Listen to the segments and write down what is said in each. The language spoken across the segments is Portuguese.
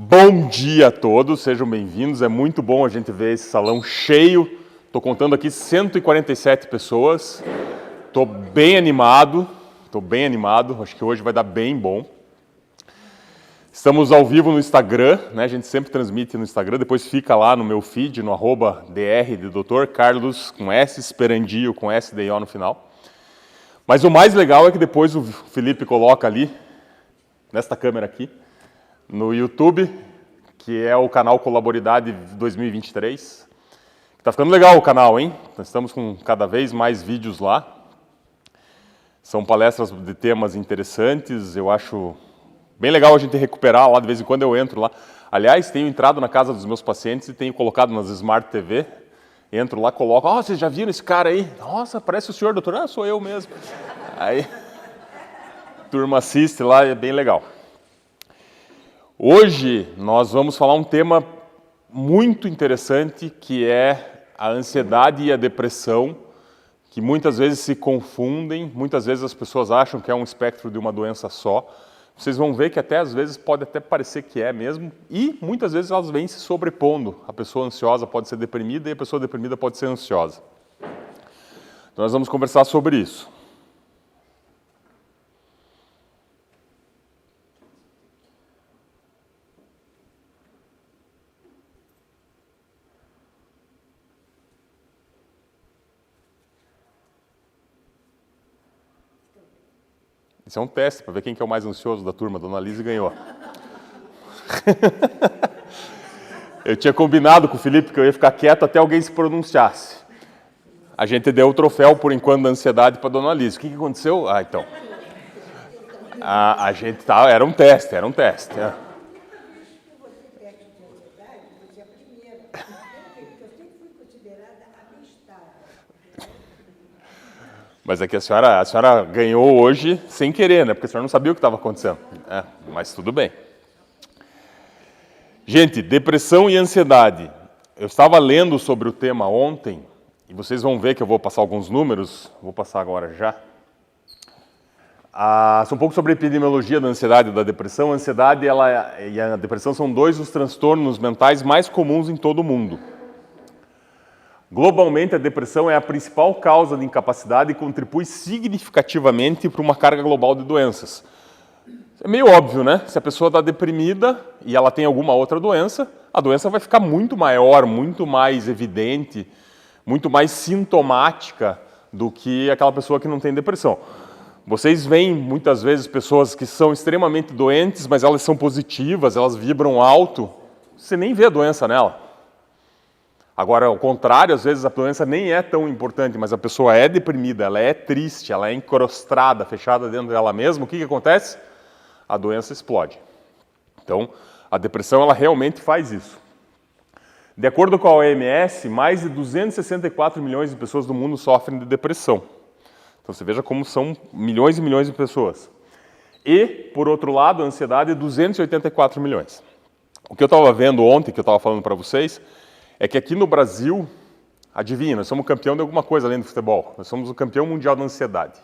Bom dia a todos, sejam bem-vindos. É muito bom a gente ver esse salão cheio. Estou contando aqui 147 pessoas. Estou bem animado, acho que hoje vai dar bem bom. Estamos ao vivo no Instagram, né? A gente sempre transmite no Instagram, depois fica lá no meu feed, no @dr de Dr. Carlos, com S, Esperandio, com SDO no final. Mas o mais legal é que depois o Felipe coloca ali, nesta câmera aqui, no YouTube, que é o canal Colaboridade 2023. Tá ficando legal o canal, hein? Nós estamos com cada vez mais vídeos lá. São palestras de temas interessantes, eu acho bem legal a gente recuperar lá, de vez em quando eu entro lá. Aliás, tenho entrado na casa dos meus pacientes e tenho colocado nas Smart TV. Entro lá, coloco, vocês já viram esse cara aí? Nossa, parece o senhor, doutor. Ah, sou eu mesmo. Aí, turma assiste lá, é bem legal. Hoje nós vamos falar um tema muito interessante, que é a ansiedade e a depressão, que muitas vezes se confundem, muitas vezes as pessoas acham que é um espectro de uma doença só. Vocês vão ver que até às vezes pode até parecer que é mesmo, e muitas vezes elas vêm se sobrepondo. A pessoa ansiosa pode ser deprimida e a pessoa deprimida pode ser ansiosa. Então nós vamos conversar sobre isso. Isso é um teste para ver quem que é o mais ansioso da turma. Dona Lise ganhou. Eu tinha combinado com o Felipe que eu ia ficar quieto até alguém se pronunciasse. A gente deu o troféu, por enquanto, da ansiedade para Dona Lise. O que aconteceu? Então. A gente tá, era um teste. É. Mas é que a senhora ganhou hoje sem querer, né? Porque a senhora não sabia o que estava acontecendo. Mas tudo bem. Gente, depressão e ansiedade. Eu estava lendo sobre o tema ontem, e vocês vão ver que eu vou passar alguns números, vou passar agora já. Um pouco sobre a epidemiologia da ansiedade e da depressão. A ansiedade e a depressão são dois dos transtornos mentais mais comuns em todo o mundo. Globalmente, a depressão é a principal causa de incapacidade e contribui significativamente para uma carga global de doenças. É meio óbvio, né? Se a pessoa está deprimida e ela tem alguma outra doença, a doença vai ficar muito maior, muito mais evidente, muito mais sintomática do que aquela pessoa que não tem depressão. Vocês veem muitas vezes pessoas que são extremamente doentes, mas elas são positivas, elas vibram alto, você nem vê a doença nela. Agora, ao contrário, às vezes a doença nem é tão importante, mas a pessoa é deprimida, ela é triste, ela é encrostrada, fechada dentro dela mesma, o que acontece? A doença explode. Então, a depressão, ela realmente faz isso. De acordo com a OMS, mais de 264 milhões de pessoas do mundo sofrem de depressão. Então, você veja como são milhões e milhões de pessoas. E, por outro lado, a ansiedade é 284 milhões. O que eu estava vendo ontem, que eu estava falando para vocês, é que aqui no Brasil, adivinha, nós somos campeão de alguma coisa além do futebol. Nós somos o campeão mundial da ansiedade.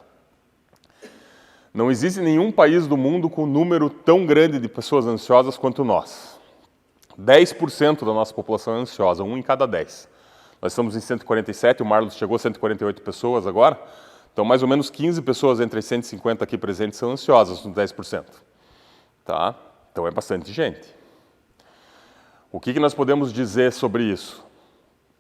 Não existe nenhum país do mundo com um número tão grande de pessoas ansiosas quanto nós. 10% da nossa população é ansiosa, 1 em cada 10. Nós estamos em 147, o Marlos chegou a 148 pessoas agora. Então, mais ou menos 15 pessoas entre as 150 aqui presentes são ansiosas, nos 10%. Tá? Então, é bastante gente. O que nós podemos dizer sobre isso?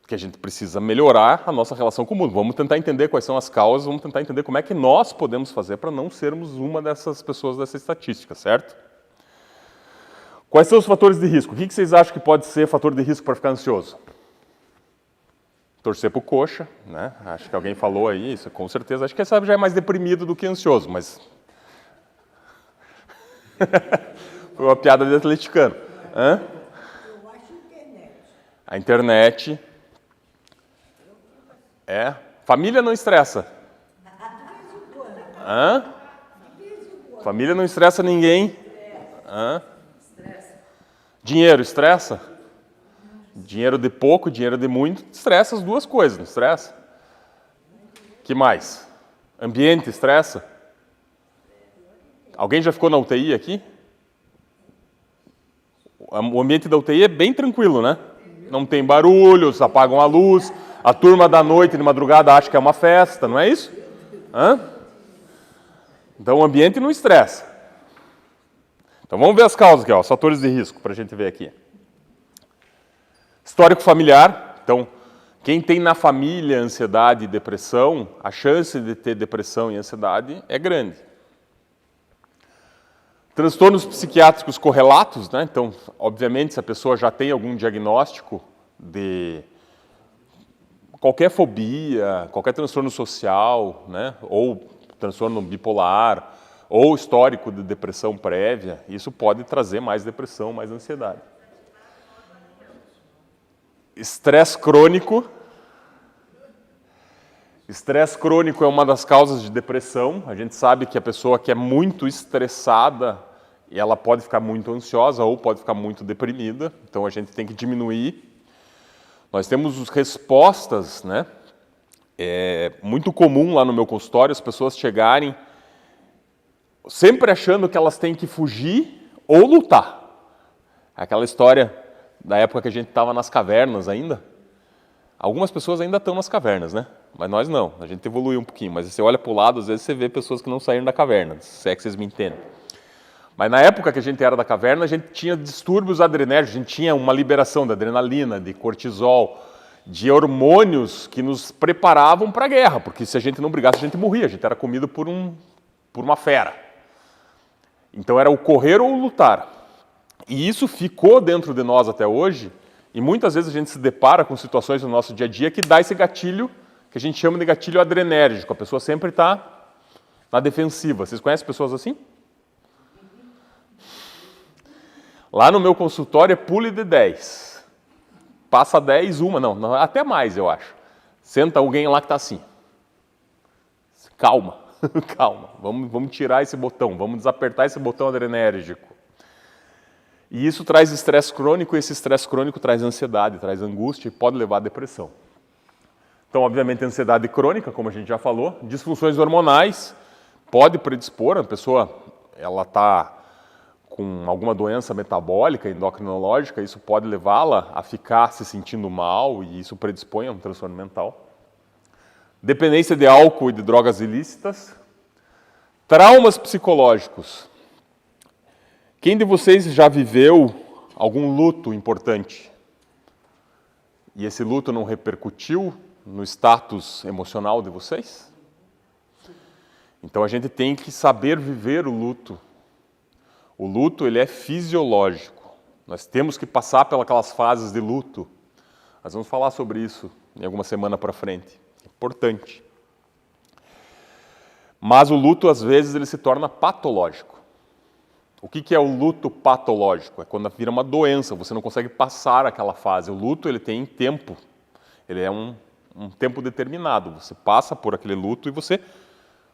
Que a gente precisa melhorar a nossa relação com o mundo. Vamos tentar entender quais são as causas, vamos tentar entender como é que nós podemos fazer para não sermos uma dessas pessoas dessa estatística, certo? Quais são os fatores de risco? O que vocês acham que pode ser fator de risco para ficar ansioso? Torcer para o coxa, né? Acho que alguém falou aí, isso com certeza. Acho que essa já é mais deprimido do que ansioso, mas... Foi uma piada de atleticano. Hã? A internet. Família não estressa. Hã? Família não estressa ninguém. Hã? Dinheiro estressa? Dinheiro de pouco, dinheiro de muito, estressa as duas coisas, não estressa? Que mais? Ambiente estressa? Alguém já ficou na UTI aqui? O ambiente da UTI é bem tranquilo, né? Não tem barulhos, apagam a luz, a turma da noite, de madrugada, acha que é uma festa, não é isso? Hã? Então o ambiente não estressa. Então vamos ver as causas aqui, ó, os fatores de risco, para a gente ver aqui. Histórico familiar, então quem tem na família ansiedade e depressão, a chance de ter depressão e ansiedade é grande. Transtornos psiquiátricos correlatos, né? Então, obviamente, se a pessoa já tem algum diagnóstico de qualquer fobia, qualquer transtorno social, né? Ou transtorno bipolar, ou histórico de depressão prévia, isso pode trazer mais depressão, mais ansiedade. Estresse crônico. Estresse crônico é uma das causas de depressão. A gente sabe que a pessoa que é muito estressada, ela pode ficar muito ansiosa ou pode ficar muito deprimida. Então a gente tem que diminuir. Nós temos respostas, né? É muito comum lá no meu consultório as pessoas chegarem sempre achando que elas têm que fugir ou lutar. Aquela história da época que a gente estava nas cavernas ainda. Algumas pessoas ainda estão nas cavernas, né? Mas nós não, a gente evoluiu um pouquinho. Mas você olha para o lado, às vezes você vê pessoas que não saíram da caverna, se é que vocês me entendem. Mas na época que a gente era da caverna, a gente tinha distúrbios adrenérgicos, a gente tinha uma liberação de adrenalina, de cortisol, de hormônios que nos preparavam para a guerra, porque se a gente não brigasse, a gente morria, a gente era comido por uma fera. Então era o correr ou o lutar. E isso ficou dentro de nós até hoje, e muitas vezes a gente se depara com situações no nosso dia a dia que dá esse gatilho, que a gente chama de gatilho adrenérgico. A pessoa sempre está na defensiva. Vocês conhecem pessoas assim? Lá no meu consultório é pule de 10. Passa 10, não, até mais eu acho. Senta alguém lá que está assim. Calma, calma. Vamos tirar esse botão, vamos desapertar esse botão adrenérgico. E isso traz estresse crônico, e esse estresse crônico traz ansiedade, traz angústia e pode levar à depressão. Então, obviamente, ansiedade crônica, como a gente já falou, disfunções hormonais, pode predispor, a pessoa ela está com alguma doença metabólica, endocrinológica, isso pode levá-la a ficar se sentindo mal e isso predispõe a um transtorno mental. Dependência de álcool e de drogas ilícitas. Traumas psicológicos. Quem de vocês já viveu algum luto importante? E esse luto não repercutiu no status emocional de vocês? Então a gente tem que saber viver o luto. O luto, ele é fisiológico. Nós temos que passar pelas fases de luto. Nós vamos falar sobre isso em alguma semana para frente. É importante. Mas o luto, às vezes, ele se torna patológico. O que é o luto patológico? É quando vira uma doença, você não consegue passar aquela fase. O luto, ele tem tempo. Ele é um tempo determinado. Você passa por aquele luto e você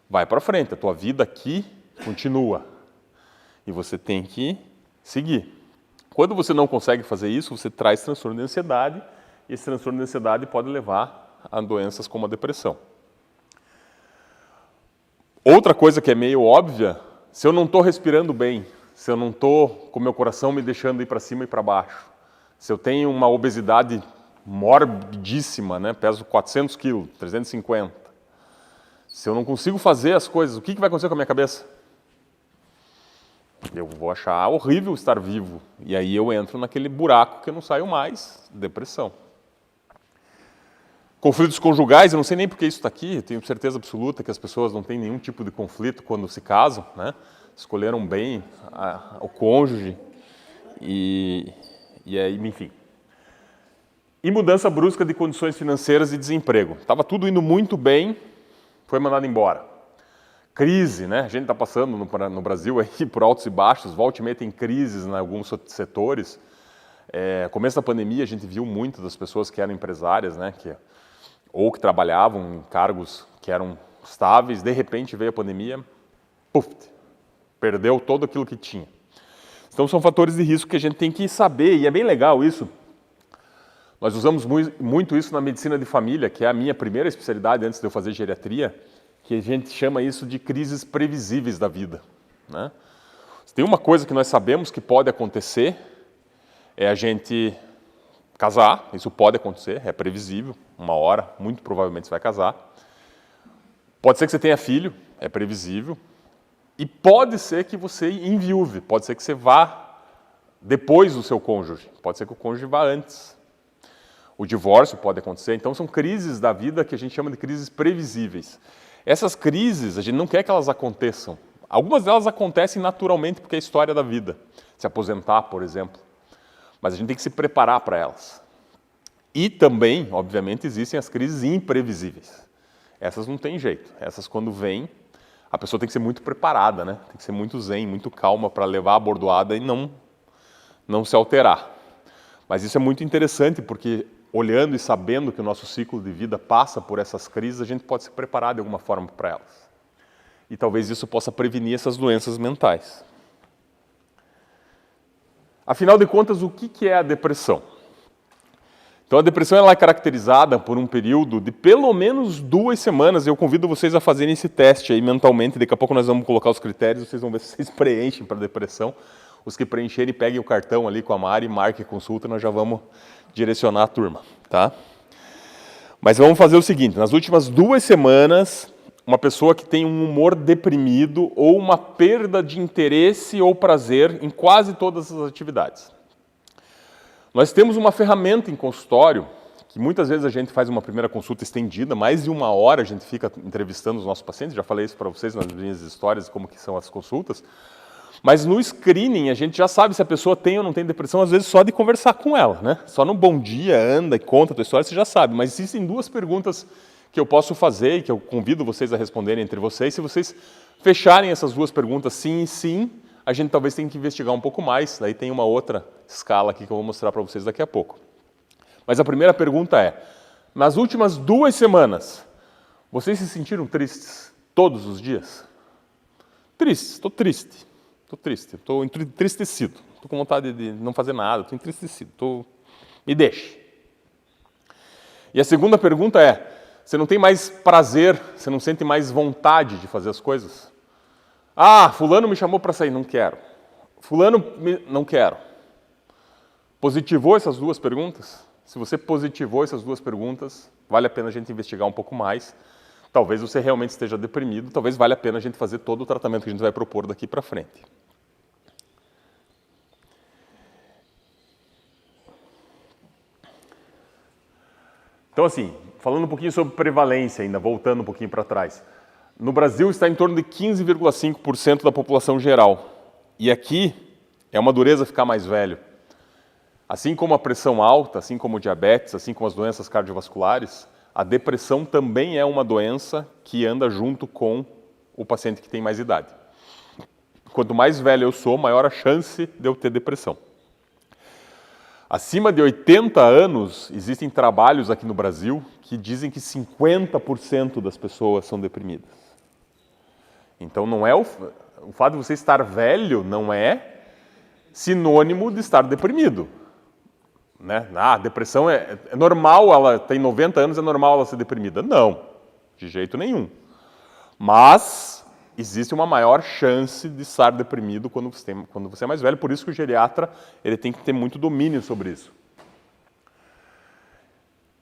vai para frente. A tua vida aqui continua. E você tem que seguir. Quando você não consegue fazer isso, você traz transtorno de ansiedade, e esse transtorno de ansiedade pode levar a doenças como a depressão. Outra coisa que é meio óbvia, se eu não estou respirando bem, se eu não estou com o meu coração me deixando ir para cima e para baixo, se eu tenho uma obesidade morbidíssima, né, peso 400 quilos, 350, se eu não consigo fazer as coisas, o que vai acontecer com a minha cabeça? Eu vou achar horrível estar vivo. E aí eu entro naquele buraco que eu não saio mais, depressão. Conflitos conjugais, eu não sei nem por que isso está aqui, eu tenho certeza absoluta que as pessoas não têm nenhum tipo de conflito quando se casam, né? Escolheram bem o cônjuge e aí, enfim. E mudança brusca de condições financeiras e desemprego. Estava tudo indo muito bem, foi mandado embora. Crise, né? A gente está passando no Brasil aí por altos e baixos, volta e meia tem crises em alguns setores. Começo da pandemia a gente viu muito das pessoas que eram empresárias, né? Ou que trabalhavam em cargos que eram estáveis, de repente veio a pandemia, puf, perdeu todo aquilo que tinha. Então são fatores de risco que a gente tem que saber, e é bem legal isso. Nós usamos muito isso na medicina de família, que é a minha primeira especialidade antes de eu fazer geriatria, que a gente chama isso de crises previsíveis da vida, né? Tem uma coisa que nós sabemos que pode acontecer, é a gente casar, isso pode acontecer, é previsível, uma hora, muito provavelmente você vai casar. Pode ser que você tenha filho, é previsível. E pode ser que você enviuve, pode ser que você vá depois do seu cônjuge, pode ser que o cônjuge vá antes. O divórcio pode acontecer, então são crises da vida que a gente chama de crises previsíveis. Essas crises, a gente não quer que elas aconteçam. Algumas delas acontecem naturalmente porque é a história da vida. Se aposentar, por exemplo. Mas a gente tem que se preparar para elas. E também, obviamente, existem as crises imprevisíveis. Essas não tem jeito. Essas, quando vêm, a pessoa tem que ser muito preparada, né? Tem que ser muito zen, muito calma para levar a bordoada e não se alterar. Mas isso é muito interessante porque, olhando e sabendo que o nosso ciclo de vida passa por essas crises, a gente pode se preparar de alguma forma para elas. E talvez isso possa prevenir essas doenças mentais. Afinal de contas, o que é a depressão? Então, a depressão ela é caracterizada por um período de pelo menos 2 semanas. Eu convido vocês a fazerem esse teste aí mentalmente. Daqui a pouco nós vamos colocar os critérios, vocês vão ver se vocês preenchem para a depressão. Os que preencherem, peguem o cartão ali com a Mari, marquem a consulta, nós já vamos direcionar a turma, tá? Mas vamos fazer o seguinte, nas últimas 2 semanas, uma pessoa que tem um humor deprimido ou uma perda de interesse ou prazer em quase todas as atividades. Nós temos uma ferramenta em consultório, que muitas vezes a gente faz uma primeira consulta estendida, mais de 1 hora a gente fica entrevistando os nossos pacientes, já falei isso para vocês nas minhas histórias, como que são as consultas. Mas no screening a gente já sabe se a pessoa tem ou não tem depressão, às vezes só de conversar com ela, né? Só no bom dia, anda e conta a tua história, você já sabe. Mas existem 2 perguntas que eu posso fazer e que eu convido vocês a responderem entre vocês. Se vocês fecharem essas 2 perguntas sim e sim, a gente talvez tenha que investigar um pouco mais. Daí tem uma outra escala aqui que eu vou mostrar para vocês daqui a pouco. Mas a primeira pergunta é, nas últimas 2 semanas, vocês se sentiram tristes todos os dias? Tristes, estou triste. Estou triste, estou entristecido, estou com vontade de não fazer nada, estou entristecido, me deixe. E a segunda pergunta é, você não tem mais prazer, você não sente mais vontade de fazer as coisas? Ah, fulano me chamou para sair, não quero. Não quero. Positivou essas 2 perguntas? Se você positivou essas 2 perguntas, vale a pena a gente investigar um pouco mais. Talvez você realmente esteja deprimido, talvez valha a pena a gente fazer todo o tratamento que a gente vai propor daqui para frente. Então, assim, falando um pouquinho sobre prevalência ainda, voltando um pouquinho para trás. No Brasil está em torno de 15,5% da população geral. E aqui é uma dureza ficar mais velho. Assim como a pressão alta, assim como o diabetes, assim como as doenças cardiovasculares, a depressão também é uma doença que anda junto com o paciente que tem mais idade. Quanto mais velho eu sou, maior a chance de eu ter depressão. Acima de 80 anos, existem trabalhos aqui no Brasil que dizem que 50% das pessoas são deprimidas. Então, não é o fato de você estar velho não é sinônimo de estar deprimido. Né? Ah, depressão é normal, ela tem 90 anos, é normal ela ser deprimida. Não, de jeito nenhum. Mas existe uma maior chance de estar deprimido quando você é mais velho, por isso que o geriatra ele tem que ter muito domínio sobre isso.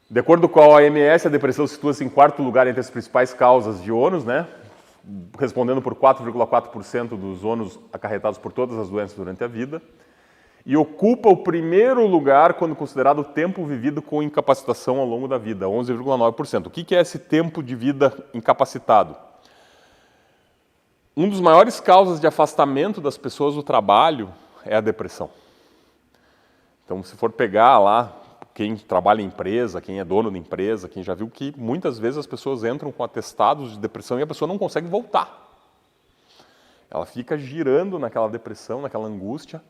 De acordo com a OMS, a depressão situa-se em 4º lugar entre as principais causas de ônus, né? Respondendo por 4,4% dos ônus acarretados por todas as doenças durante a vida. E ocupa o 1º lugar quando considerado o tempo vivido com incapacitação ao longo da vida, 11,9%. O que é esse tempo de vida incapacitado? Um dos maiores causas de afastamento das pessoas do trabalho é a depressão. Então, se for pegar lá quem trabalha em empresa, quem é dono de empresa, quem já viu que muitas vezes as pessoas entram com atestados de depressão e a pessoa não consegue voltar. Ela fica girando naquela depressão, naquela angústia,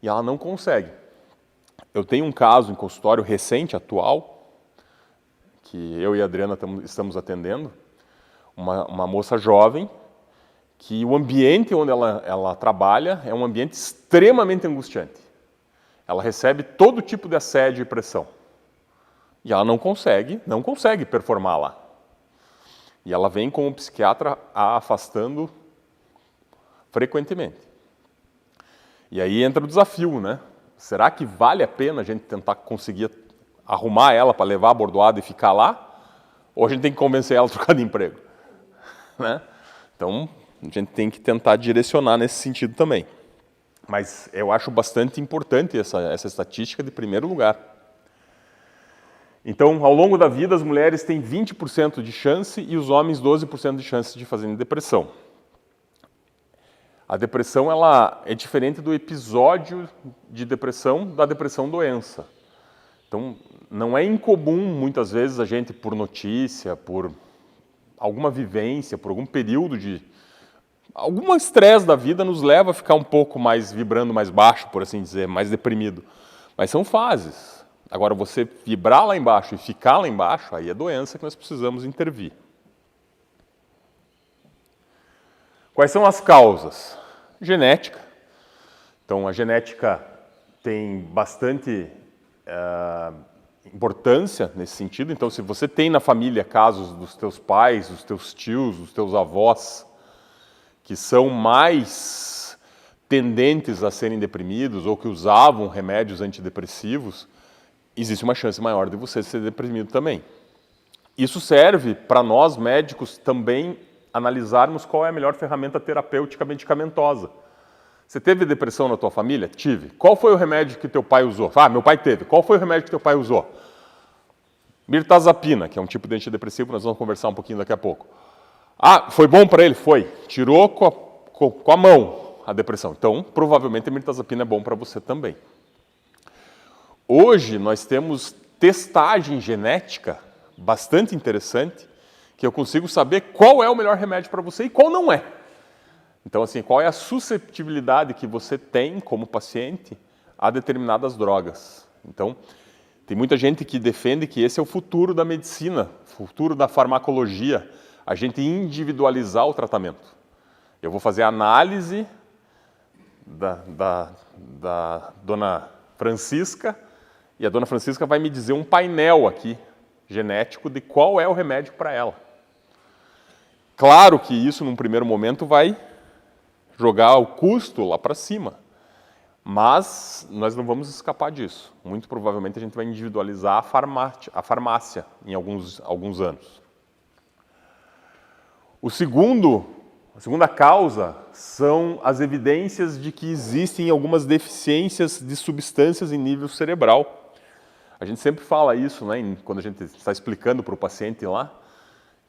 e ela não consegue. Eu tenho um caso em consultório recente, atual, que eu e a Adriana estamos atendendo, uma moça jovem, que o ambiente onde ela trabalha é um ambiente extremamente angustiante. Ela recebe todo tipo de assédio e pressão. E ela não consegue performar lá. E ela vem com o psiquiatra a afastando frequentemente. E aí entra o desafio, né? Será que vale a pena a gente tentar conseguir arrumar ela para levar a bordoada e ficar lá? Ou a gente tem que convencer ela a trocar de emprego? Né? Então, a gente tem que tentar direcionar nesse sentido também. Mas eu acho bastante importante essa estatística de primeiro lugar. Então, ao longo da vida, as mulheres têm 20% de chance e os homens 12% de chance de fazerem depressão. A depressão ela é diferente do episódio de depressão da depressão doença. Então, não é incomum, muitas vezes, a gente, por notícia, por alguma vivência, por algum período de... algum estresse da vida nos leva a ficar um pouco mais vibrando mais baixo, por assim dizer, mais deprimido. Mas são fases. Agora, você vibrar lá embaixo e ficar lá embaixo, aí é doença que nós precisamos intervir. Quais são as causas? Genética. Então, a genética tem bastante importância nesse sentido. Então, se você tem na família casos dos teus pais, dos teus tios, dos teus avós, que são mais tendentes a serem deprimidos ou que usavam remédios antidepressivos, existe uma chance maior de você ser deprimido também. Isso serve para nós, médicos, também analisarmos qual é a melhor ferramenta terapêutica medicamentosa. Você teve depressão na tua família? Tive. Qual foi o remédio que teu pai usou? Ah, meu pai teve. Qual foi o remédio que teu pai usou? Mirtazapina, que é um tipo de antidepressivo, nós vamos conversar um pouquinho daqui a pouco. Ah, foi bom para ele? Foi. Tirou com a mão a depressão. Então, provavelmente a mirtazapina é bom para você também. Hoje, nós temos testagem genética bastante interessante, que eu consigo saber qual é o melhor remédio para você e qual não é. Então, assim, qual é a susceptibilidade que você tem como paciente a determinadas drogas. Então, tem muita gente que defende que esse é o futuro da medicina, futuro da farmacologia, a gente individualizar o tratamento. Eu vou fazer a análise da dona Francisca e a dona Francisca vai me dizer um painel aqui, genético, de qual é o remédio para ela. Claro que isso, num primeiro momento, vai jogar o custo lá para cima, mas nós não vamos escapar disso. Muito provavelmente a gente vai individualizar a farmácia em alguns anos. A segunda causa são as evidências de que existem algumas deficiências de substâncias em nível cerebral. A gente sempre fala isso, né, quando a gente está explicando para o paciente lá,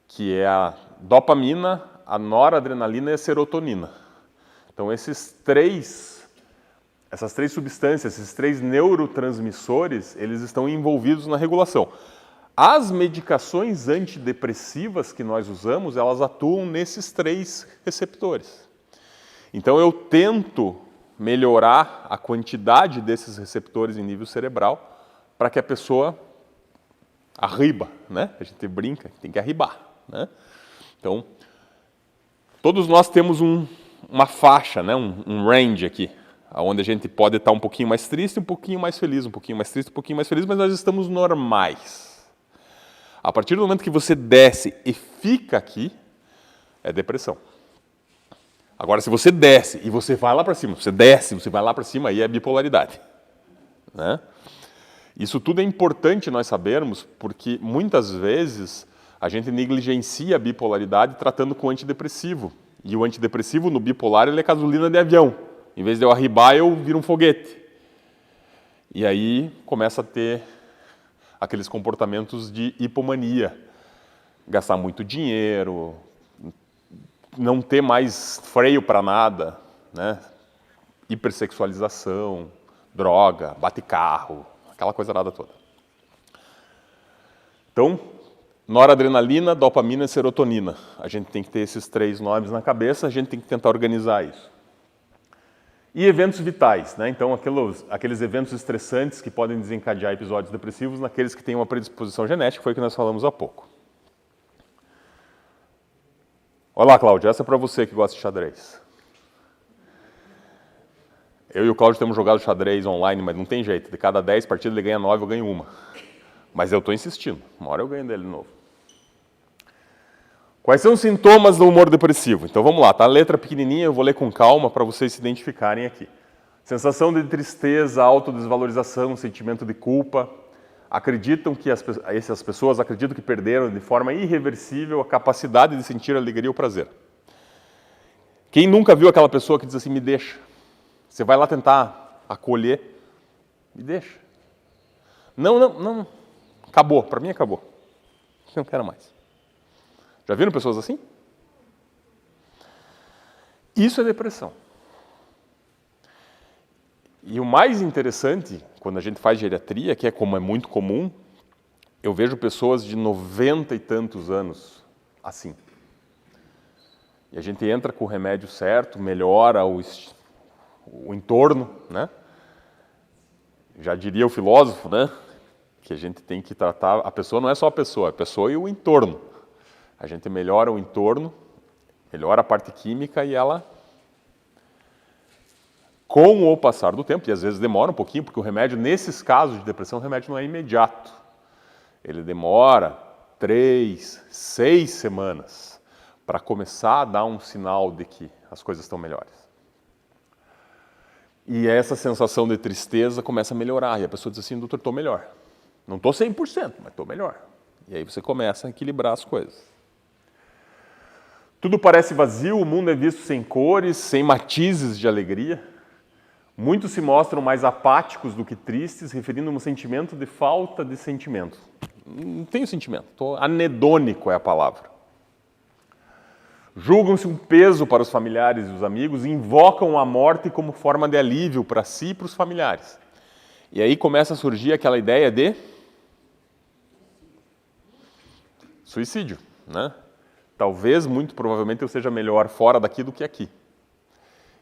que é a dopamina, a noradrenalina e a serotonina. Então, essas três substâncias, esses três neurotransmissores, eles estão envolvidos na regulação. As medicações antidepressivas que nós usamos, elas atuam nesses três receptores. Então, eu tento melhorar a quantidade desses receptores em nível cerebral para que a pessoa arriba, né? A gente brinca, tem que arribar, né? Então, todos nós temos uma faixa, né? um range aqui, onde a gente pode estar um pouquinho mais triste, um pouquinho mais feliz, um pouquinho mais triste, um pouquinho mais feliz, mas nós estamos normais. A partir do momento que você desce e fica aqui, é depressão. Agora, se você desce e você vai lá para cima, você desce, você vai lá para cima, aí é bipolaridade, né? Isso tudo é importante nós sabermos, porque muitas vezes a gente negligencia a bipolaridade tratando com antidepressivo. E o antidepressivo no bipolar ele é gasolina de avião. Em vez de eu arribar, eu viro um foguete. E aí começa a ter aqueles comportamentos de hipomania. Gastar muito dinheiro, não ter mais freio para nada, né? Hipersexualização, droga, bate carro, aquela coisa nada toda. Então, noradrenalina, dopamina e serotonina. A gente tem que ter esses três nomes na cabeça, a gente tem que tentar organizar isso. E eventos vitais, né? Então, aqueles eventos estressantes que podem desencadear episódios depressivos naqueles que têm uma predisposição genética, foi o que nós falamos há pouco. Olha lá, Cláudio, essa é para você que gosta de xadrez. Eu e o Cláudio temos jogado xadrez online, mas não tem jeito. De cada 10 partidas ele ganha 9, eu ganho uma. Mas eu estou insistindo. Uma hora eu ganho dele de novo. Quais são os sintomas do humor depressivo? Então vamos lá, tá? A letra pequenininha, eu vou ler com calma para vocês se identificarem aqui. Sensação de tristeza, autodesvalorização, sentimento de culpa. Acreditam que essas pessoas acreditam que perderam de forma irreversível a capacidade de sentir alegria ou prazer. Quem nunca viu aquela pessoa que diz assim, me deixa? Você vai lá tentar acolher, me deixa. Não, acabou, para mim acabou. Não quero mais. Já viram pessoas assim? Isso é depressão. E o mais interessante, quando a gente faz geriatria, que é como é muito comum, eu vejo pessoas de 90 e tantos anos assim. E a gente entra com o remédio certo, melhora o entorno, né? Já diria o filósofo, né? Que a gente tem que tratar, a pessoa não é só a pessoa e o entorno. A gente melhora o entorno, melhora a parte química e ela, com o passar do tempo, e às vezes demora um pouquinho, porque o remédio, nesses casos de depressão, o remédio não é imediato. Ele demora 3, 6 semanas para começar a dar um sinal de que as coisas estão melhores. E essa sensação de tristeza começa a melhorar, e a pessoa diz assim, doutor, estou melhor. Não estou 100%, mas estou melhor. E aí você começa a equilibrar as coisas. Tudo parece vazio, o mundo é visto sem cores, sem matizes de alegria. Muitos se mostram mais apáticos do que tristes, referindo um sentimento de falta de sentimento. Não tenho sentimento, anedônico é a palavra. Julgam-se um peso para os familiares e os amigos e invocam a morte como forma de alívio para si e para os familiares. E aí começa a surgir aquela ideia de suicídio, né? Talvez, muito provavelmente, eu seja melhor fora daqui do que aqui.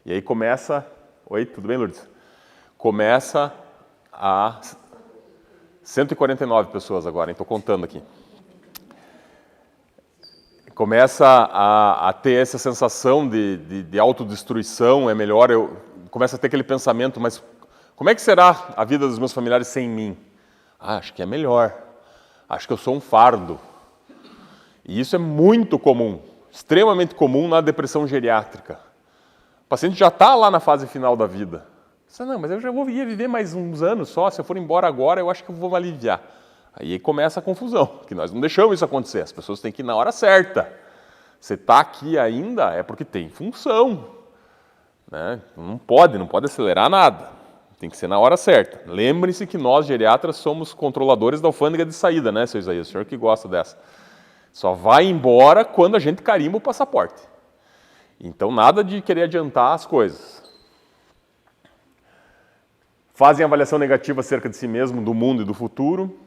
E aí começa... Oi, tudo bem, Lourdes? Começa a... 149 pessoas agora, estou contando aqui. Começa a ter essa sensação de autodestruição, é melhor, começa a ter aquele pensamento, mas como é que será a vida dos meus familiares sem mim? Acho que é melhor, acho que eu sou um fardo. E isso é muito comum, extremamente comum na depressão geriátrica. O paciente já está lá na fase final da vida. Você, não, mas eu já ia viver mais uns anos só, se eu for embora agora, eu acho que eu vou me aliviar. Aí começa a confusão, que nós não deixamos isso acontecer, as pessoas têm que ir na hora certa. Você está aqui ainda é porque tem função. Né? Não pode acelerar nada, tem que ser na hora certa. Lembre-se que nós, geriatras, somos controladores da alfândega de saída, né, seu Isaías? O senhor que gosta dessa. Só vai embora quando a gente carimba o passaporte. Então, nada de querer adiantar as coisas. Fazem avaliação negativa acerca de si mesmo, do mundo e do futuro.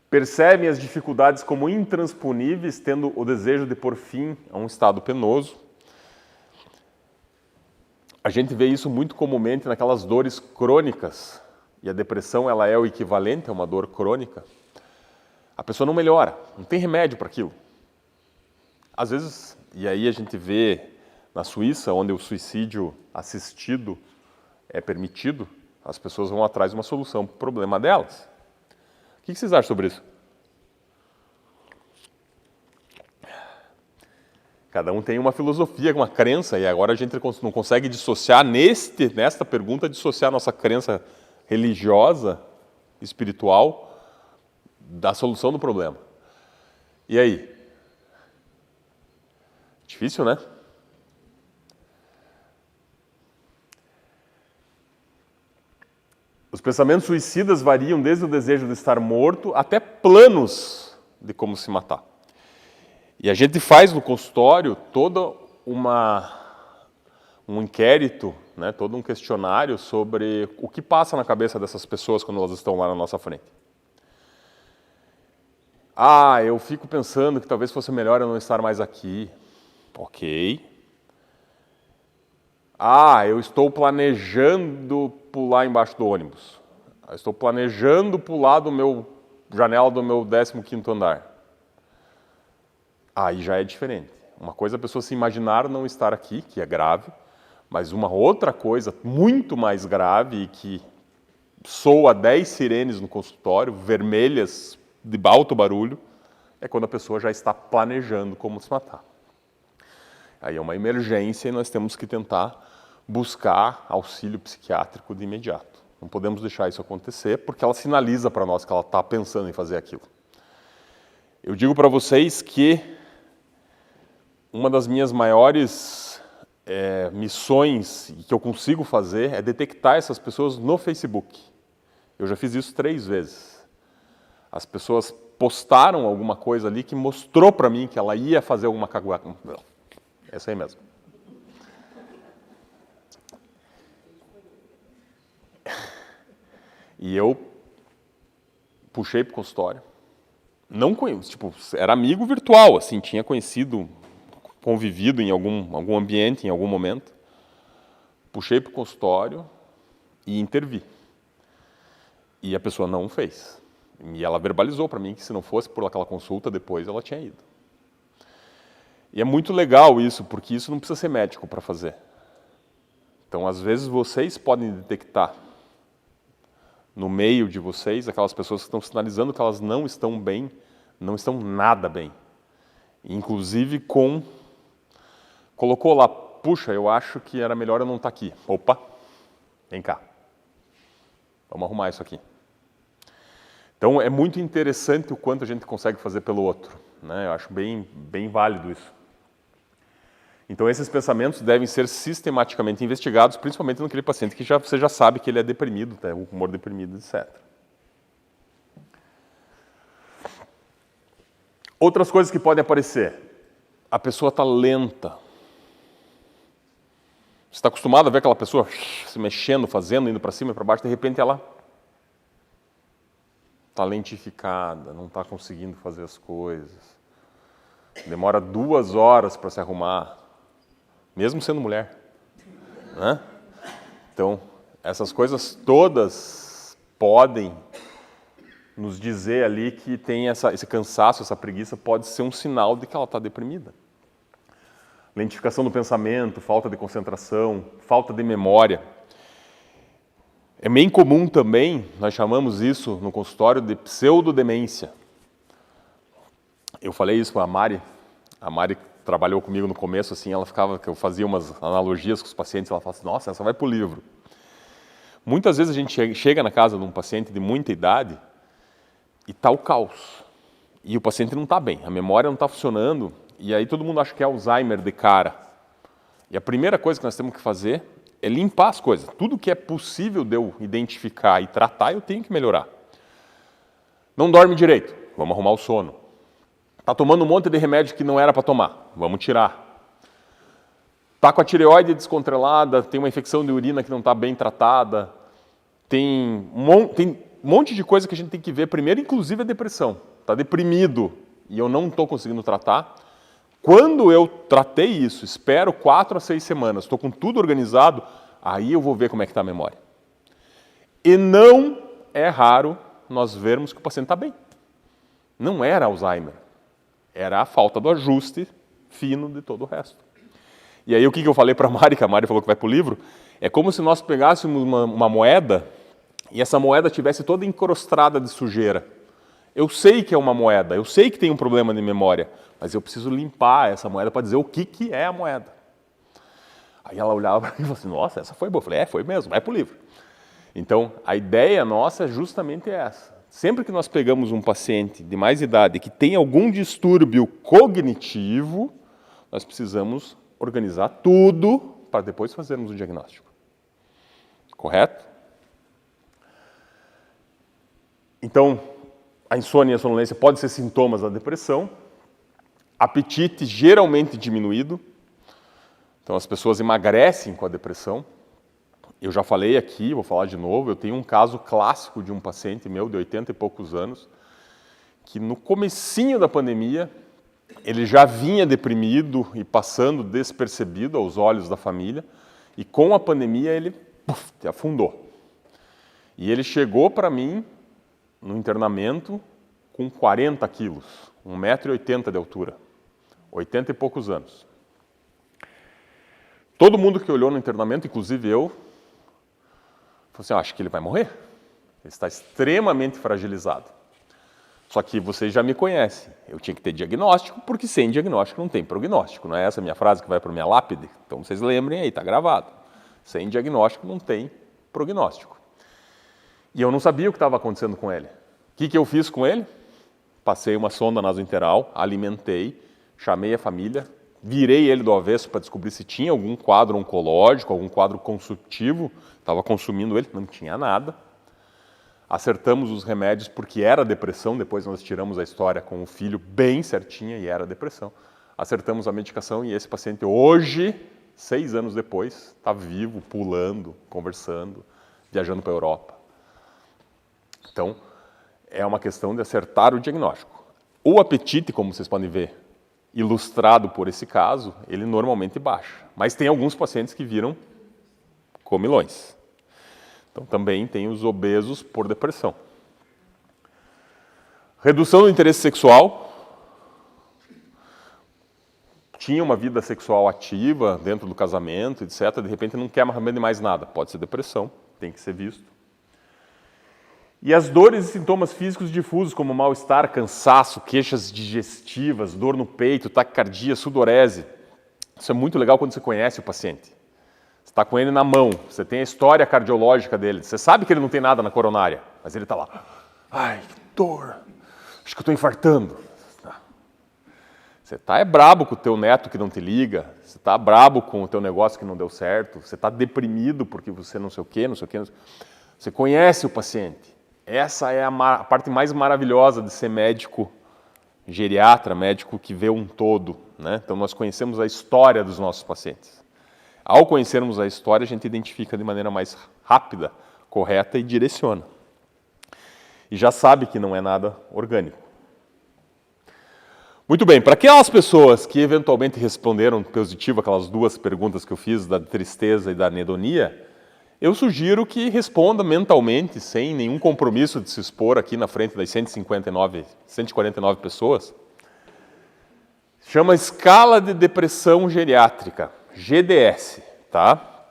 Percebem as dificuldades como intransponíveis, tendo o desejo de pôr fim a um estado penoso. A gente vê isso muito comumente naquelas dores crônicas. E a depressão ela é o equivalente a uma dor crônica. A pessoa não melhora, não tem remédio para aquilo. Às vezes, e aí a gente vê na Suíça, onde o suicídio assistido é permitido, as pessoas vão atrás de uma solução para o problema delas. O que vocês acham sobre isso? Cada um tem uma filosofia, uma crença, e agora a gente não consegue dissociar, nesta pergunta, dissociar nossa crença religiosa, espiritual, da solução do problema. E aí? Difícil, né? Os pensamentos suicidas variam desde o desejo de estar morto até planos de como se matar. E a gente faz no consultório todo um inquérito, né, todo um questionário sobre o que passa na cabeça dessas pessoas quando elas estão lá na nossa frente. Eu fico pensando que talvez fosse melhor eu não estar mais aqui. Ok. Eu estou planejando pular embaixo do ônibus. Eu estou planejando pular janela do meu 15º andar. Aí já é diferente. Uma coisa é a pessoa se imaginar não estar aqui, que é grave, mas uma outra coisa muito mais grave e que soa 10 sirenes no consultório, vermelhas, de alto barulho, é quando a pessoa já está planejando como se matar. Aí é uma emergência e nós temos que tentar buscar auxílio psiquiátrico de imediato. Não podemos deixar isso acontecer, porque ela sinaliza para nós que ela está pensando em fazer aquilo. Eu digo para vocês que uma das minhas maiores missões que eu consigo fazer é detectar essas pessoas no Facebook. Eu já fiz isso 3 vezes. As pessoas postaram alguma coisa ali que mostrou para mim que ela ia fazer alguma cagueta. Essa aí mesmo. E eu puxei pro consultório. Não conheço, tipo, era amigo virtual, assim, tinha conhecido, convivido em algum ambiente, em algum momento. Puxei pro consultório e intervi. E a pessoa não fez. E ela verbalizou para mim que se não fosse por aquela consulta, depois ela tinha ido. E é muito legal isso, porque isso não precisa ser médico para fazer. Então, às vezes, vocês podem detectar no meio de vocês aquelas pessoas que estão sinalizando que elas não estão bem, não estão nada bem. Inclusive colocou lá, puxa, eu acho que era melhor eu não estar aqui. Opa, vem cá. Vamos arrumar isso aqui. Então, é muito interessante o quanto a gente consegue fazer pelo outro, né? Eu acho bem válido isso. Então, esses pensamentos devem ser sistematicamente investigados, principalmente naquele paciente que você já sabe que ele é deprimido, tem um humor deprimido, etc. Outras coisas que podem aparecer. A pessoa está lenta. Você está acostumado a ver aquela pessoa se mexendo, fazendo, indo para cima e para baixo, de repente ela está lentificada, não está conseguindo fazer as coisas. Demora 2 horas para se arrumar, mesmo sendo mulher. Né? Então, essas coisas todas podem nos dizer ali que tem esse cansaço, essa preguiça, pode ser um sinal de que ela está deprimida. Lentificação do pensamento, falta de concentração, falta de memória. É bem comum também, nós chamamos isso no consultório de pseudodemência. Eu falei isso para a Mari. A Mari trabalhou comigo no começo, assim, eu fazia umas analogias com os pacientes, ela falava assim, nossa, essa vai para o livro. Muitas vezes a gente chega na casa de um paciente de muita idade e está o caos. E o paciente não está bem, a memória não está funcionando, e aí todo mundo acha que é Alzheimer de cara. E a primeira coisa que nós temos que fazer é limpar as coisas. Tudo que é possível de eu identificar e tratar, eu tenho que melhorar. Não dorme direito, vamos arrumar o sono. Está tomando um monte de remédio que não era para tomar, vamos tirar. Está com a tireoide descontrolada, tem uma infecção de urina que não está bem tratada, tem um monte de coisa que a gente tem que ver primeiro, inclusive a depressão. Está deprimido e eu não estou conseguindo tratar. Quando eu tratei isso, espero 4 a 6 semanas, estou com tudo organizado, aí eu vou ver como é que está a memória. E não é raro nós vermos que o paciente está bem. Não era Alzheimer, era a falta do ajuste fino de todo o resto. E aí o que eu falei para a Mari, que a Mari falou que vai para o livro, é como se nós pegássemos uma moeda e essa moeda tivesse toda encrostada de sujeira. Eu sei que é uma moeda, eu sei que tem um problema de memória, mas eu preciso limpar essa moeda para dizer o que é a moeda. Aí ela olhava para mim e falou assim, nossa, essa foi boa. Eu falei, foi mesmo, vai para o livro. Então, a ideia nossa é justamente essa. Sempre que nós pegamos um paciente de mais idade que tem algum distúrbio cognitivo, nós precisamos organizar tudo para depois fazermos o diagnóstico. Correto? Então, a insônia e a sonolência podem ser sintomas da depressão. Apetite geralmente diminuído. Então, as pessoas emagrecem com a depressão. Eu já falei aqui, vou falar de novo, eu tenho um caso clássico de um paciente meu de 80 e poucos anos, que no comecinho da pandemia, ele já vinha deprimido e passando despercebido aos olhos da família, e com a pandemia ele afundou. E ele chegou para mim no internamento com 40 quilos, 1,80 m de altura, 80 e poucos anos. Todo mundo que olhou no internamento, inclusive eu, falou assim, acho que ele vai morrer. Ele está extremamente fragilizado. Só que vocês já me conhecem. Eu tinha que ter diagnóstico, porque sem diagnóstico não tem prognóstico. Não é essa a minha frase que vai para a minha lápide? Então vocês lembrem aí, está gravado. Sem diagnóstico não tem prognóstico. E eu não sabia o que estava acontecendo com ele. O que eu fiz com ele? Passei uma sonda nasointeral, alimentei, chamei a família, virei ele do avesso para descobrir se tinha algum quadro oncológico, algum quadro consultivo, estava consumindo ele, não tinha nada. Acertamos os remédios porque era depressão, depois nós tiramos a história com o filho bem certinha e era depressão. Acertamos a medicação e esse paciente hoje, 6 anos depois, está vivo, pulando, conversando, viajando para a Europa. Então, é uma questão de acertar o diagnóstico. O apetite, como vocês podem ver, ilustrado por esse caso, ele normalmente baixa. Mas tem alguns pacientes que viram comilões. Então, também tem os obesos por depressão. Redução do interesse sexual. Tinha uma vida sexual ativa dentro do casamento, etc. De repente não quer mais nada. Pode ser depressão, tem que ser visto. E as dores e sintomas físicos difusos, como mal-estar, cansaço, queixas digestivas, dor no peito, taquicardia, sudorese. Isso é muito legal quando você conhece o paciente. Você está com ele na mão, você tem a história cardiológica dele, você sabe que ele não tem nada na coronária, mas ele está lá. Ai, que dor, acho que eu estou infartando. Você está brabo com o teu neto que não te liga, você está brabo com o teu negócio que não deu certo, você está deprimido porque você não sei o quê, não sei o quê. Você conhece o paciente. Essa é a parte mais maravilhosa de ser médico geriatra, médico que vê um todo, né? Então nós conhecemos a história dos nossos pacientes. Ao conhecermos a história, a gente identifica de maneira mais rápida, correta e direciona. E já sabe que não é nada orgânico. Muito bem, para aquelas pessoas que eventualmente responderam positivo aquelas 2 perguntas que eu fiz, da tristeza e da anedonia, eu sugiro que responda mentalmente, sem nenhum compromisso de se expor aqui na frente das 149 pessoas. Chama Escala de Depressão Geriátrica, GDS, tá?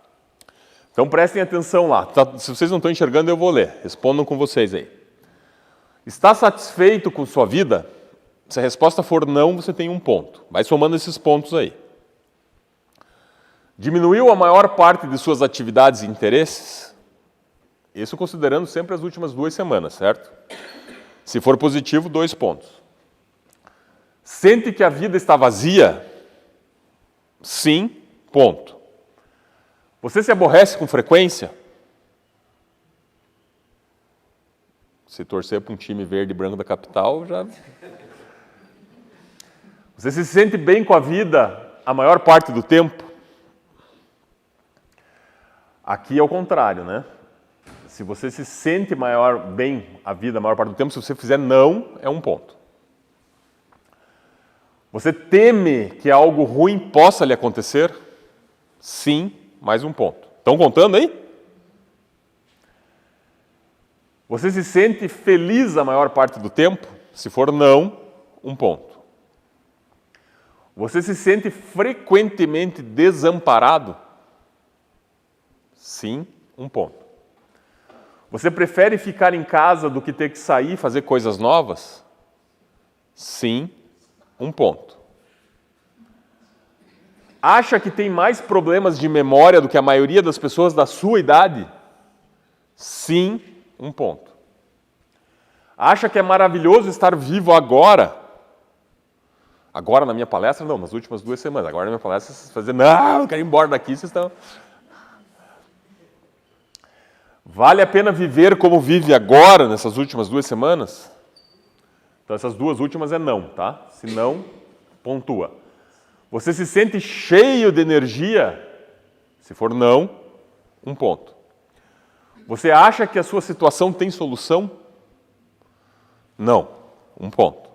Então prestem atenção lá. Se vocês não estão enxergando, eu vou ler. Respondam com vocês aí. Está satisfeito com sua vida? Se a resposta for não, você tem 1 ponto. Vai somando esses pontos aí. Diminuiu a maior parte de suas atividades e interesses? Isso considerando sempre as últimas 2 semanas, certo? Se for positivo, 2 pontos. Sente que a vida está vazia? Sim, ponto. Você se aborrece com frequência? Se torcer para um time verde e branco da capital, já... Você se sente bem com a vida a maior parte do tempo? Aqui é o contrário, né? Se você se sente bem a vida a maior parte do tempo, se você fizer não, é 1 ponto. Você teme que algo ruim possa lhe acontecer? Sim, mais 1 ponto. Estão contando aí? Você se sente feliz a maior parte do tempo? Se for não, 1 ponto. Você se sente frequentemente desamparado? Sim, 1 ponto. Você prefere ficar em casa do que ter que sair e fazer coisas novas? Sim, 1 ponto. Acha que tem mais problemas de memória do que a maioria das pessoas da sua idade? Sim, 1 ponto. Acha que é maravilhoso estar vivo agora? Agora na minha palestra? Não, nas últimas 2 semanas. Agora na minha palestra vocês fazem, não, eu quero ir embora daqui, vocês estão... Vale a pena viver como vive agora, nessas últimas 2 semanas? Então essas 2 últimas é não, tá? Se não, pontua. Você se sente cheio de energia? Se for não, 1 ponto. Você acha que a sua situação tem solução? Não, 1 ponto.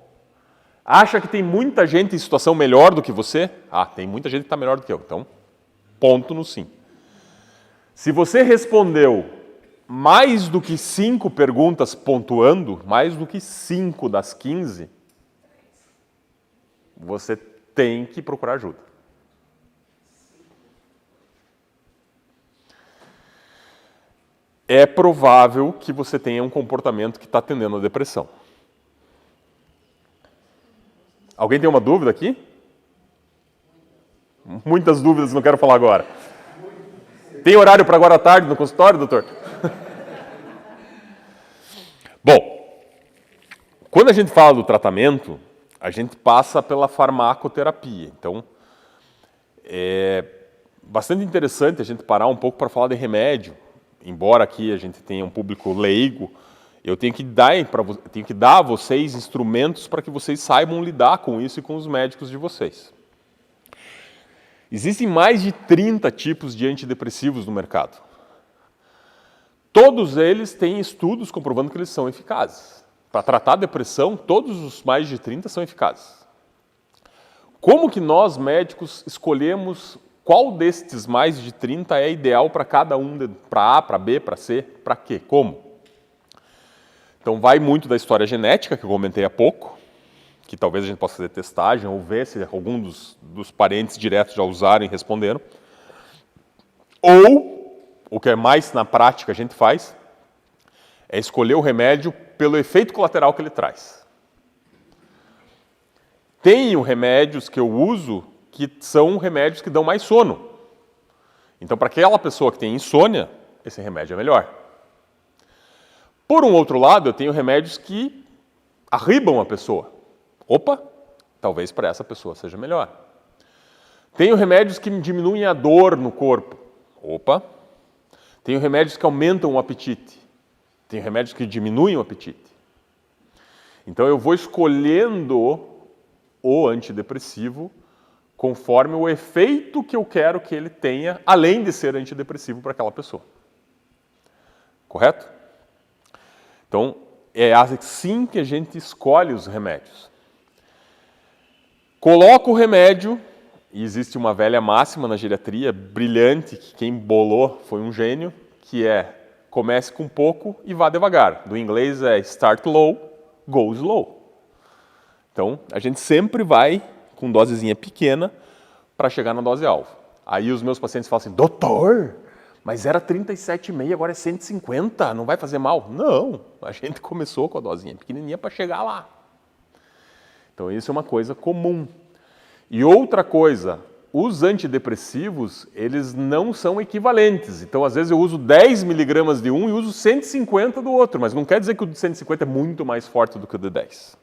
Acha que tem muita gente em situação melhor do que você? Ah, tem muita gente que está melhor do que eu. Então, ponto no sim. Se você respondeu mais do que 5 perguntas pontuando, mais do que 5 das 15, você tem que procurar ajuda. É provável que você tenha um comportamento que está atendendo a depressão. Alguém tem uma dúvida aqui? Muitas dúvidas, não quero falar agora. Tem horário para agora à tarde no consultório, doutor? Bom, quando a gente fala do tratamento, a gente passa pela farmacoterapia. Então, é bastante interessante a gente parar um pouco para falar de remédio. Embora aqui a gente tenha um público leigo, eu tenho que dar a vocês instrumentos para que vocês saibam lidar com isso e com os médicos de vocês. Existem mais de 30 tipos de antidepressivos no mercado. Todos eles têm estudos comprovando que eles são eficazes. Para tratar a depressão, todos os mais de 30 são eficazes. Como que nós, médicos, escolhemos qual destes mais de 30 é ideal para cada um, para A, para B, para C, para quê? Como? Então vai muito da história genética, que eu comentei há pouco, que talvez a gente possa fazer testagem ou ver se algum dos parentes diretos já usaram e responderam. Ou, o que é mais na prática a gente faz, é escolher o remédio pelo efeito colateral que ele traz. Tenho remédios que eu uso que são remédios que dão mais sono. Então, para aquela pessoa que tem insônia, esse remédio é melhor. Por um outro lado, eu tenho remédios que arribam a pessoa. Opa, talvez para essa pessoa seja melhor. Tenho remédios que diminuem a dor no corpo. Opa, tenho remédios que aumentam o apetite. Tenho remédios que diminuem o apetite. Então eu vou escolhendo o antidepressivo conforme o efeito que eu quero que ele tenha, além de ser antidepressivo para aquela pessoa. Correto? Então, é assim que a gente escolhe os remédios. Coloca o remédio, e existe uma velha máxima na geriatria, brilhante, que quem bolou foi um gênio, que é comece com pouco e vá devagar. Do inglês é start low, go slow. Então, a gente sempre vai com dosezinha pequena para chegar na dose alvo. Aí os meus pacientes falam assim, doutor, mas era 37,5, agora é 150, não vai fazer mal? Não, a gente começou com a dosinha pequenininha para chegar lá. Então isso é uma coisa comum. E outra coisa, os antidepressivos, eles não são equivalentes. Então às vezes eu uso 10 miligramas de um e uso 150 do outro, mas não quer dizer que o de 150 é muito mais forte do que o de 10.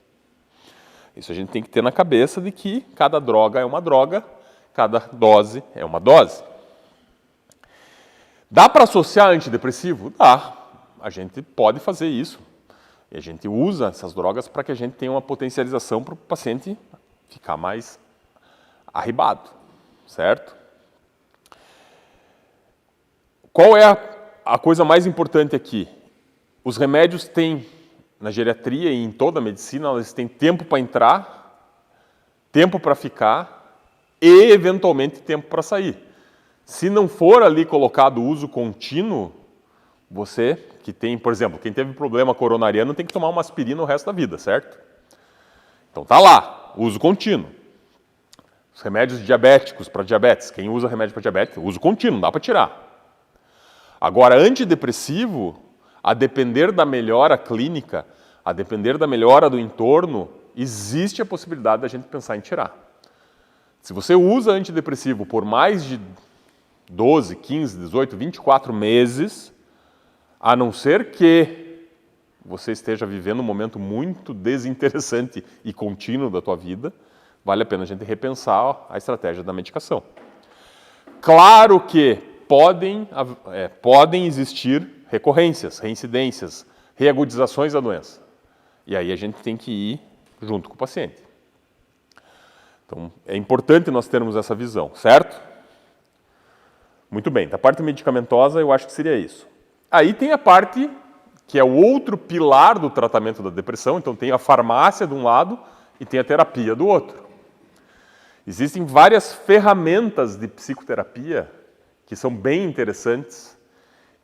Isso a gente tem que ter na cabeça de que cada droga é uma droga, cada dose é uma dose. Dá para associar antidepressivo? Dá. A gente pode fazer isso. E a gente usa essas drogas para que a gente tenha uma potencialização para o paciente ficar mais arribado, certo? Qual é a coisa mais importante aqui? Os remédios têm, na geriatria e em toda a medicina, eles têm tempo para entrar, tempo para ficar e, eventualmente, tempo para sair. Se não for ali colocado uso contínuo, você que tem, por exemplo, quem teve problema coronariano tem que tomar uma aspirina o resto da vida, certo? Então tá lá, uso contínuo. Os remédios diabéticos para diabetes, quem usa remédio para diabetes, uso contínuo, não dá para tirar. Agora, antidepressivo, a depender da melhora clínica, a depender da melhora do entorno, existe a possibilidade da gente pensar em tirar. Se você usa antidepressivo por mais de 12, 15, 18, 24 meses, a não ser que você esteja vivendo um momento muito desinteressante e contínuo da tua vida, vale a pena a gente repensar a estratégia da medicação. Claro que podem existir recorrências, reincidências, reagudizações da doença. E aí a gente tem que ir junto com o paciente. Então, é importante nós termos essa visão, certo? Muito bem, da parte medicamentosa eu acho que seria isso. Aí tem a parte que é o outro pilar do tratamento da depressão, então tem a farmácia de um lado e tem a terapia do outro. Existem várias ferramentas de psicoterapia que são bem interessantes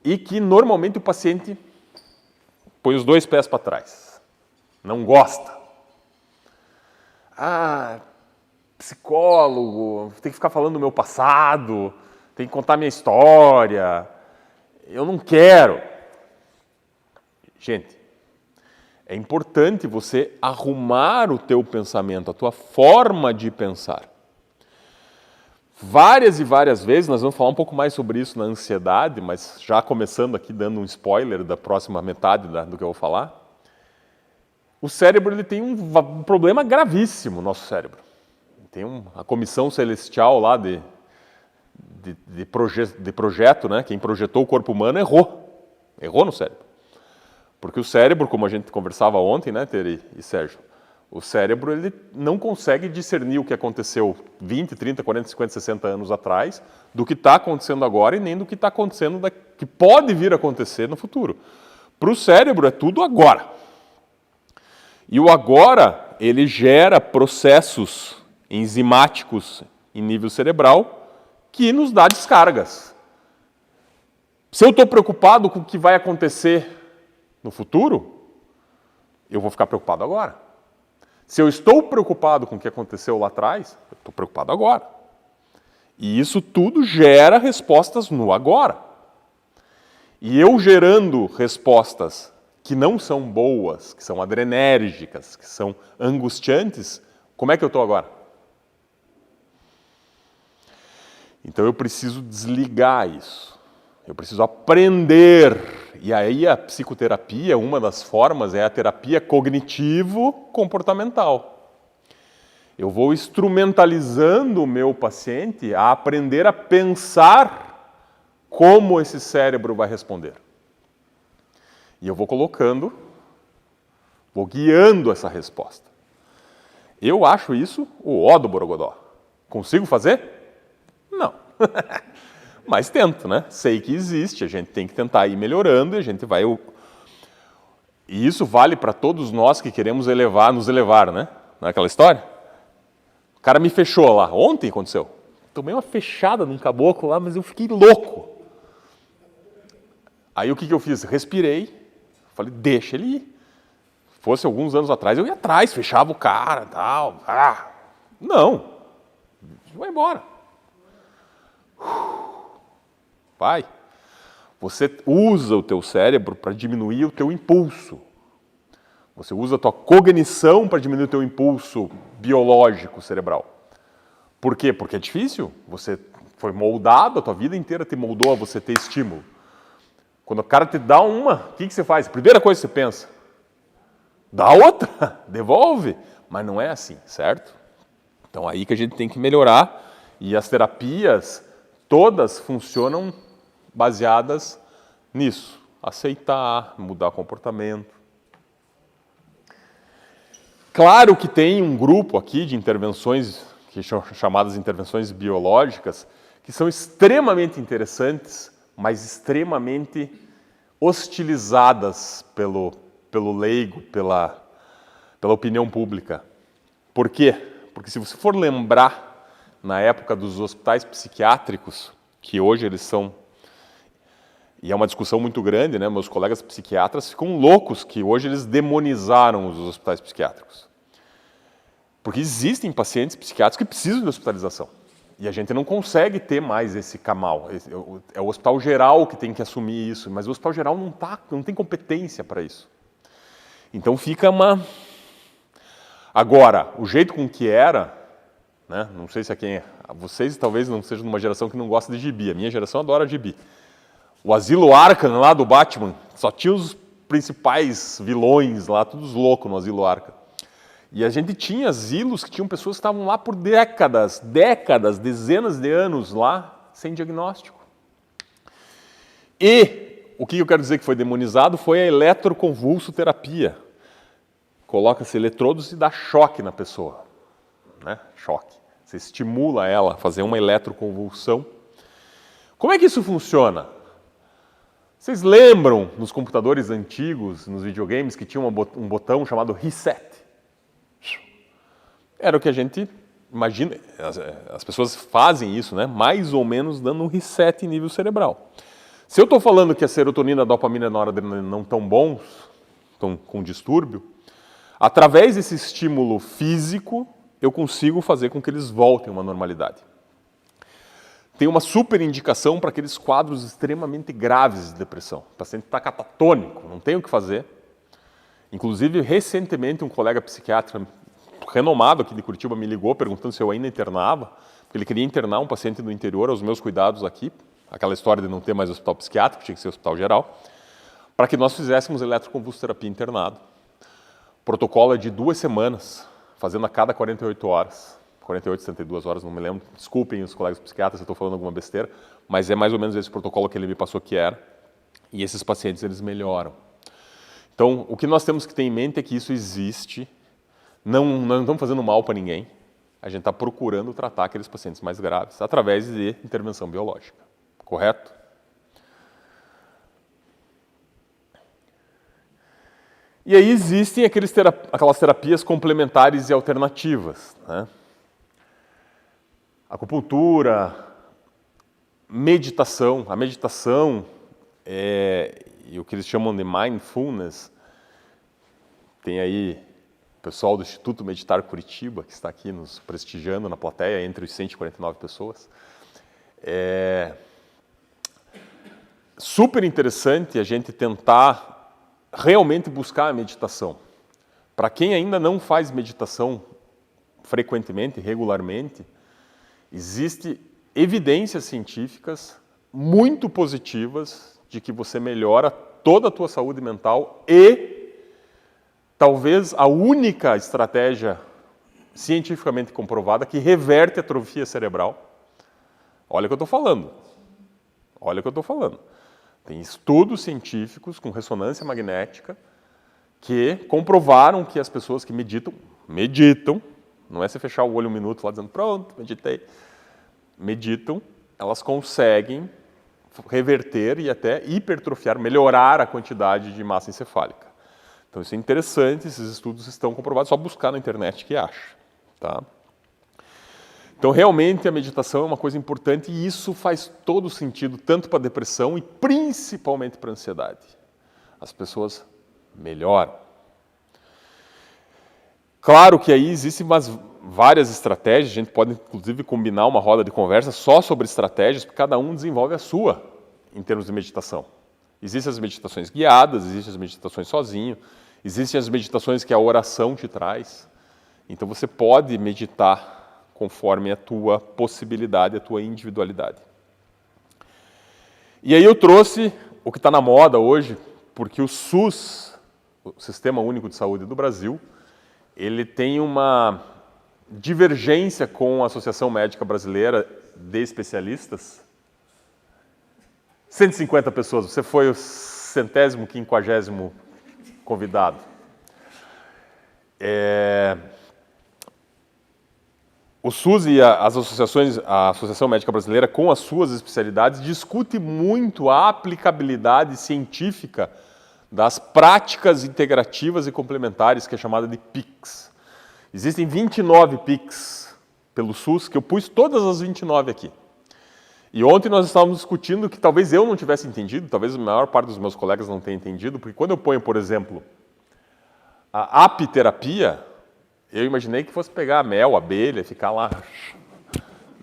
e que normalmente o paciente põe os dois pés para trás, não gosta. Ah, psicólogo, tem que ficar falando do meu passado, tem que contar minha história, eu não quero. Gente, é importante você arrumar o teu pensamento, a tua forma de pensar. Várias e várias vezes, nós vamos falar um pouco mais sobre isso na ansiedade, mas já começando aqui dando um spoiler da próxima metade do que eu vou falar. O cérebro ele tem um problema gravíssimo, o nosso cérebro. Tem a comissão celestial lá de projeto, né? Quem projetou o corpo humano errou no cérebro. Porque o cérebro, como a gente conversava ontem, né, Teri e Sérgio, o cérebro ele não consegue discernir o que aconteceu 20, 30, 40, 50, 60 anos atrás do que está acontecendo agora e nem do que está acontecendo, que pode vir a acontecer no futuro. Para o cérebro é tudo agora. E o agora, ele gera processos enzimáticos em nível cerebral que nos dá descargas. Se eu estou preocupado com o que vai acontecer no futuro, eu vou ficar preocupado agora. Se eu estou preocupado com o que aconteceu lá atrás, eu estou preocupado agora. E isso tudo gera respostas no agora. E eu gerando respostas que não são boas, que são adrenérgicas, que são angustiantes, como é que eu estou agora? Então eu preciso desligar isso. Eu preciso aprender. E aí a psicoterapia, uma das formas é a terapia cognitivo-comportamental. Eu vou instrumentalizando o meu paciente a aprender a pensar como esse cérebro vai responder. E eu vou guiando essa resposta. Eu acho isso o ó do Borogodó. Consigo fazer? Não. Mas tento, né? Sei que existe, a gente tem que tentar ir melhorando e a gente vai... E isso vale para todos nós que queremos nos elevar, né? Não é aquela história? O cara me fechou lá. Ontem aconteceu. Tomei uma fechada num caboclo lá, mas eu fiquei louco. Aí o que eu fiz? Respirei. Falei, deixa ele ir. Fosse alguns anos atrás, eu ia atrás, fechava o cara e tal. Não. Vai embora. Vai. Você usa o teu cérebro para diminuir o teu impulso. Você usa a tua cognição para diminuir o teu impulso biológico cerebral. Por quê? Porque é difícil. Você foi moldado, a tua vida inteira te moldou a você ter estímulo. Quando o cara te dá uma, o que você faz? Primeira coisa que você pensa, dá outra, devolve. Mas não é assim, certo? Então aí que a gente tem que melhorar. E as terapias todas funcionam baseadas nisso. Aceitar, mudar comportamento. Claro que tem um grupo aqui de intervenções, que são chamadas intervenções biológicas, que são extremamente interessantes, mas extremamente hostilizadas pelo leigo, pela opinião pública. Por quê? Porque se você for lembrar, na época dos hospitais psiquiátricos, que hoje eles são... E é uma discussão muito grande, né? Meus colegas psiquiatras ficam loucos que hoje eles demonizaram os hospitais psiquiátricos. Porque existem pacientes psiquiátricos que precisam de hospitalização. E a gente não consegue ter mais esse camal. É o hospital geral que tem que assumir isso, mas o hospital geral não tem competência para isso. Então fica uma... Agora, o jeito com que era, né? Não sei se vocês talvez não sejam de uma geração que não gosta de gibi. A minha geração adora gibi. O Asilo Arkham lá do Batman, só tinha os principais vilões lá, todos loucos no Asilo Arkham. E a gente tinha asilos que tinham pessoas que estavam lá por décadas, dezenas de anos lá, sem diagnóstico. E o que eu quero dizer que foi demonizado foi a eletroconvulsoterapia. Coloca-se eletrodos e dá choque na pessoa. Né? Choque. Você estimula ela a fazer uma eletroconvulsão. Como é que isso funciona? Vocês lembram nos computadores antigos, nos videogames, que tinha um botão chamado reset? Era o que a gente imagina, as pessoas fazem isso, né? Mais ou menos dando um reset em nível cerebral. Se eu estou falando que a serotonina e a dopamina na noradrenalina não estão bons, estão com distúrbio, através desse estímulo físico, eu consigo fazer com que eles voltem a uma normalidade. Tem uma super indicação para aqueles quadros extremamente graves de depressão. O paciente está catatônico, não tem o que fazer. Inclusive, recentemente, um colega psiquiatra renomado aqui de Curitiba me ligou perguntando se eu ainda internava. Ele queria internar um paciente do interior aos meus cuidados aqui, aquela história de não ter mais hospital psiquiátrico, tinha que ser hospital geral, para que nós fizéssemos eletroconvulsoterapia internado. O protocolo é de 2 semanas, fazendo a cada 48 horas. 48, 72 horas, não me lembro. Desculpem os colegas psiquiatras se eu estou falando alguma besteira, mas é mais ou menos esse protocolo que ele me passou que era. E esses pacientes, eles melhoram. Então, o que nós temos que ter em mente é que isso existe. Nós não estamos fazendo mal para ninguém. A gente está procurando tratar aqueles pacientes mais graves através de intervenção biológica. Correto? E aí existem aquelas terapias complementares e alternativas, né? Acupuntura, meditação. A meditação e o que eles chamam de mindfulness. Tem aí o pessoal do Instituto Meditar Curitiba, que está aqui nos prestigiando na plateia, entre os 149 pessoas. É super interessante a gente tentar realmente buscar a meditação. Para quem ainda não faz meditação frequentemente, regularmente, existem evidências científicas muito positivas de que você melhora toda a tua saúde mental e talvez a única estratégia cientificamente comprovada que reverte a atrofia cerebral. Olha o que eu estou falando. Olha o que eu estou falando. Tem estudos científicos com ressonância magnética que comprovaram que as pessoas que meditam, não é você fechar o olho um minuto lá dizendo, pronto, meditei. Meditam, elas conseguem reverter e até hipertrofiar, melhorar a quantidade de massa encefálica. Então isso é interessante, esses estudos estão comprovados, só buscar na internet que acha. Tá? Então realmente a meditação é uma coisa importante e isso faz todo sentido, tanto para a depressão e principalmente para a ansiedade. As pessoas melhoram. Claro que aí existem várias estratégias, a gente pode inclusive combinar uma roda de conversa só sobre estratégias, porque cada um desenvolve a sua em termos de meditação. Existem as meditações guiadas, existem as meditações sozinho, existem as meditações que a oração te traz. Então você pode meditar conforme a tua possibilidade, a tua individualidade. E aí eu trouxe o que está na moda hoje, porque o SUS, o Sistema Único de Saúde do Brasil, ele tem uma divergência com a Associação Médica Brasileira de Especialistas. 150 pessoas, você foi o 150º convidado. O SUS e as associações, a Associação Médica Brasileira, com as suas especialidades, discute muito a aplicabilidade científica das práticas integrativas e complementares, que é chamada de PICs. Existem 29 PICs pelo SUS, que eu pus todas as 29 aqui. E ontem nós estávamos discutindo que talvez eu não tivesse entendido, talvez a maior parte dos meus colegas não tenha entendido, porque quando eu ponho, por exemplo, a apiterapia, eu imaginei que fosse pegar mel, abelha, ficar lá.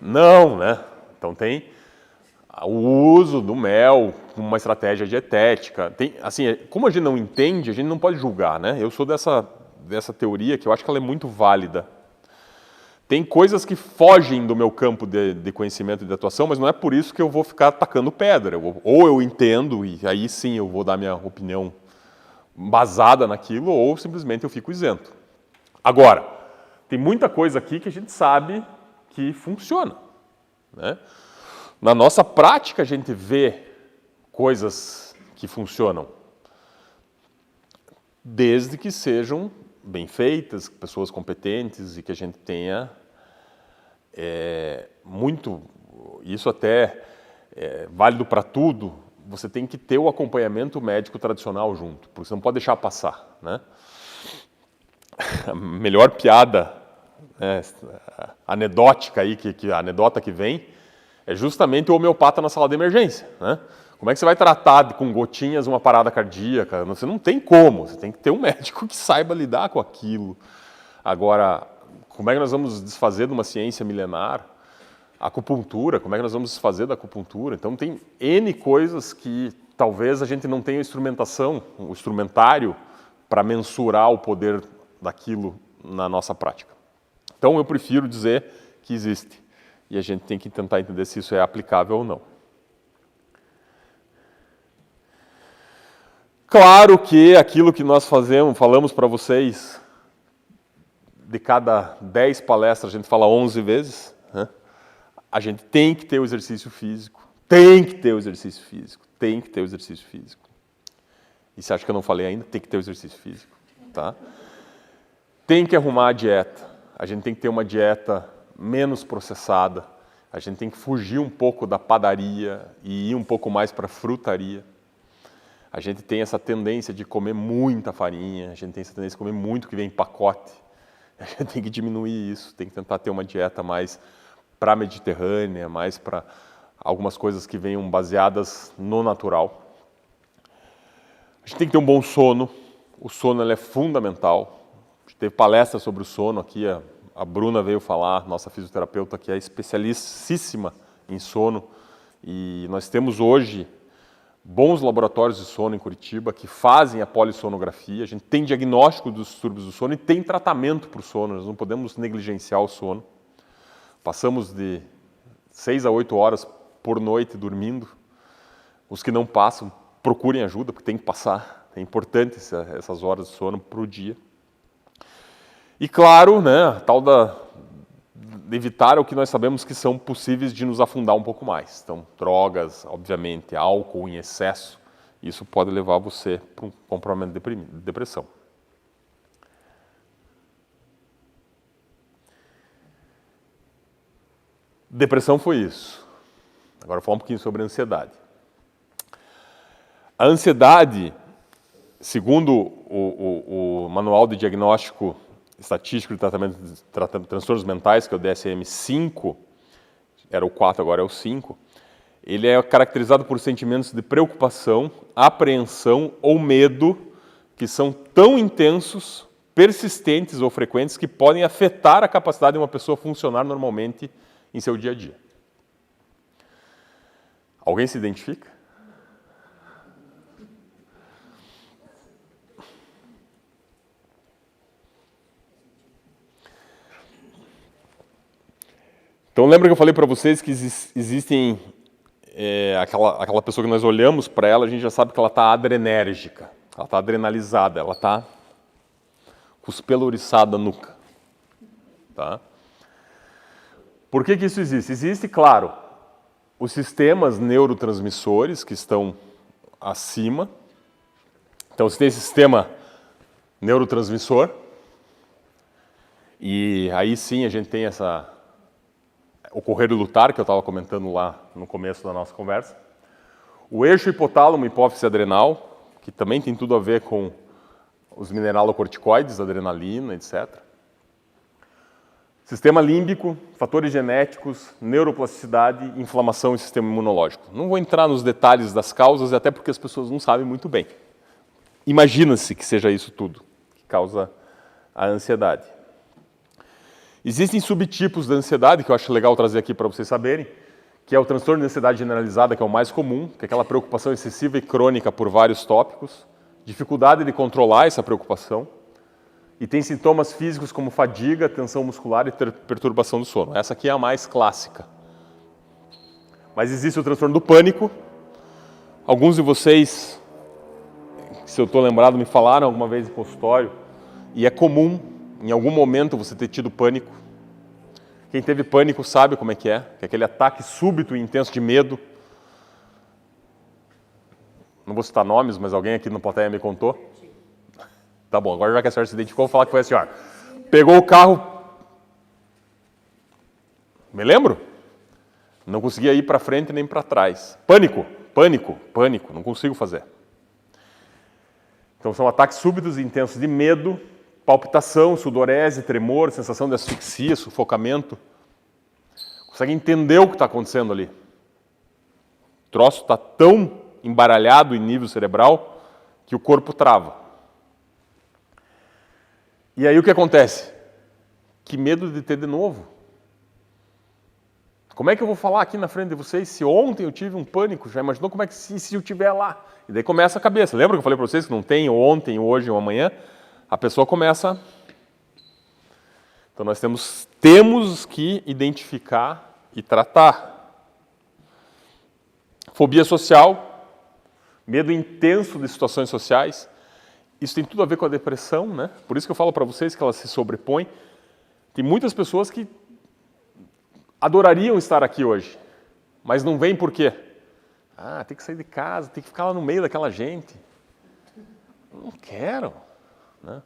Não, né? Então tem o uso do mel, uma estratégia dietética. Tem, assim, como a gente não entende, a gente não pode julgar, né? Eu sou dessa teoria que eu acho que ela é muito válida. Tem coisas que fogem do meu campo de conhecimento e de atuação, mas não é por isso que eu vou ficar atacando pedra. Ou eu entendo, e aí sim eu vou dar minha opinião embasada naquilo, ou simplesmente eu fico isento. Agora, tem muita coisa aqui que a gente sabe que funciona, né? Na nossa prática, a gente vê coisas que funcionam, desde que sejam bem feitas, pessoas competentes e que a gente tenha isso até é válido para tudo, você tem que ter o acompanhamento médico tradicional junto, porque você não pode deixar passar, né? A melhor piada, né, anedótica aí, a anedota que vem, é justamente o homeopata na sala de emergência, né? Como é que você vai tratar com gotinhas uma parada cardíaca? Você não tem como, você tem que ter um médico que saiba lidar com aquilo. Agora, como é que nós vamos desfazer de uma ciência milenar? A acupuntura, como é que nós vamos desfazer da acupuntura? Então tem N coisas que talvez a gente não tenha instrumentação, o instrumentário para mensurar o poder daquilo na nossa prática. Então eu prefiro dizer que existe. e a gente tem que tentar entender se isso é aplicável ou não. Claro que aquilo que nós falamos para vocês, de cada 10 palestras a gente fala 11 vezes, né? A gente tem que ter o exercício físico, tem que ter o exercício físico, tem que ter o exercício físico. E você acha que eu não falei ainda? Tem que ter o exercício físico, tá? Tem que arrumar a dieta, a gente tem que ter uma dieta menos processada, a gente tem que fugir um pouco da padaria e ir um pouco mais para a frutaria. A gente tem essa tendência de comer muita farinha, a gente tem essa tendência de comer muito que vem em pacote. A gente tem que diminuir isso, tem que tentar ter uma dieta mais para a mediterrânea, mais para algumas coisas que venham baseadas no natural. A gente tem que ter um bom sono, o sono ele é fundamental. A gente teve palestra sobre o sono aqui, a Bruna veio falar, nossa fisioterapeuta que é especialíssima em sono, e nós temos hoje bons laboratórios de sono em Curitiba que fazem a polissonografia, a gente tem diagnóstico dos distúrbios do sono e tem tratamento para o sono, nós não podemos negligenciar o sono. Passamos de 6 a 8 horas por noite dormindo, os que não passam, procurem ajuda, porque tem que passar, é importante essas horas de sono para o dia. E claro, né, a tal de evitar o que nós sabemos que são possíveis de nos afundar um pouco mais. Então, drogas, obviamente, álcool em excesso, isso pode levar você para um comprometimento de depressão. Depressão foi isso. Agora vou falar um pouquinho sobre a ansiedade. A ansiedade, segundo o Manual de Diagnóstico Estatístico de Tratamento de Transtornos Mentais, que é o DSM-5, era o 4, agora é o 5, ele é caracterizado por sentimentos de preocupação, apreensão ou medo que são tão intensos, persistentes ou frequentes que podem afetar a capacidade de uma pessoa funcionar normalmente em seu dia a dia. Alguém se identifica? Então lembra que eu falei para vocês que existem aquela pessoa que nós olhamos para ela, a gente já sabe que ela está adrenérgica, ela está adrenalizada, ela está com os pelos oriçados da nuca. Tá? Por que isso existe? Existe, claro, os sistemas neurotransmissores que estão acima. Então você tem esse sistema neurotransmissor e aí sim a gente tem o correr e lutar, que eu estava comentando lá no começo da nossa conversa. O eixo hipotálamo, hipófise adrenal, que também tem tudo a ver com os mineralocorticoides, adrenalina, etc. Sistema límbico, fatores genéticos, neuroplasticidade, inflamação e sistema imunológico. Não vou entrar nos detalhes das causas, até porque as pessoas não sabem muito bem. Imagina-se que seja isso tudo que causa a ansiedade. Existem subtipos da ansiedade, que eu acho legal trazer aqui para vocês saberem, que é o transtorno de ansiedade generalizada, que é o mais comum, que é aquela preocupação excessiva e crônica por vários tópicos, dificuldade de controlar essa preocupação, e tem sintomas físicos como fadiga, tensão muscular e perturbação do sono. Essa aqui é a mais clássica. Mas existe o transtorno do pânico. Alguns de vocês, se eu estou lembrado, me falaram alguma vez em consultório, e é comum em algum momento você ter tido pânico. Quem teve pânico sabe como é, que é aquele ataque súbito e intenso de medo. Não vou citar nomes, mas alguém aqui na plateia me contou. Tá bom, agora já que a senhora se identificou, vou falar que foi a senhora. Pegou o carro... Me lembro? Não conseguia ir para frente nem para trás. Pânico, pânico, pânico, não consigo fazer. Então são ataques súbitos e intensos de medo, palpitação, sudorese, tremor, sensação de asfixia, sufocamento. Consegue entender o que está acontecendo ali. O troço está tão embaralhado em nível cerebral que o corpo trava. E aí o que acontece? Que medo de ter de novo. Como é que eu vou falar aqui na frente de vocês se ontem eu tive um pânico? Já imaginou como é que se eu tiver lá? E daí começa a cabeça. Lembra que eu falei para vocês que não tem ontem, hoje ou amanhã? A pessoa começa... Então nós temos que identificar e tratar. Fobia social, medo intenso de situações sociais. Isso tem tudo a ver com a depressão, né? Por isso que eu falo para vocês que ela se sobrepõe. Tem muitas pessoas que adorariam estar aqui hoje, mas não vêm por quê? Ah, tem que sair de casa, tem que ficar lá no meio daquela gente. Não quero, né?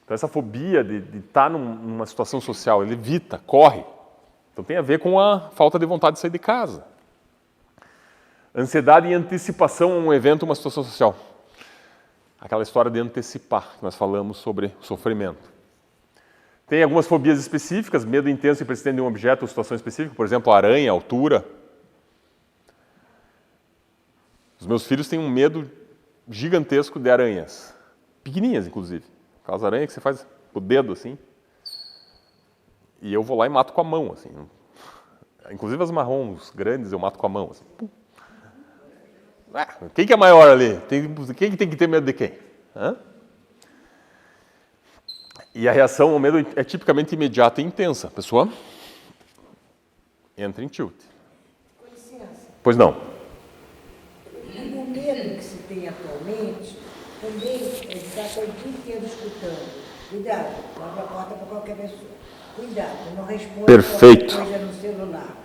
Então essa fobia de estar numa situação social, ele evita, corre. Então tem a ver com a falta de vontade de sair de casa. Ansiedade em antecipação a um evento, uma situação social. Aquela história de antecipar, que nós falamos sobre sofrimento. Tem algumas fobias específicas, medo intenso e persistente de um objeto ou situação específica, por exemplo, aranha, altura. Os meus filhos têm um medo gigantesco de aranhas, pequenininhas inclusive. Aquelas aranhas que você faz com o dedo assim. E eu vou lá e mato com a mão, assim. Inclusive as marrons grandes eu mato com a mão, assim. Quem que é maior ali? Quem que tem que ter medo de quem? Hã? E a reação ao medo é tipicamente imediata e intensa. A pessoa entra em tilt. Com licença. Pois não. O medo que se tem atualmente também é de estar o dia inteiro escutando. Cuidado, não abre a porta para qualquer pessoa. Cuidado, não responda Perfeito. qualquer coisa no celular.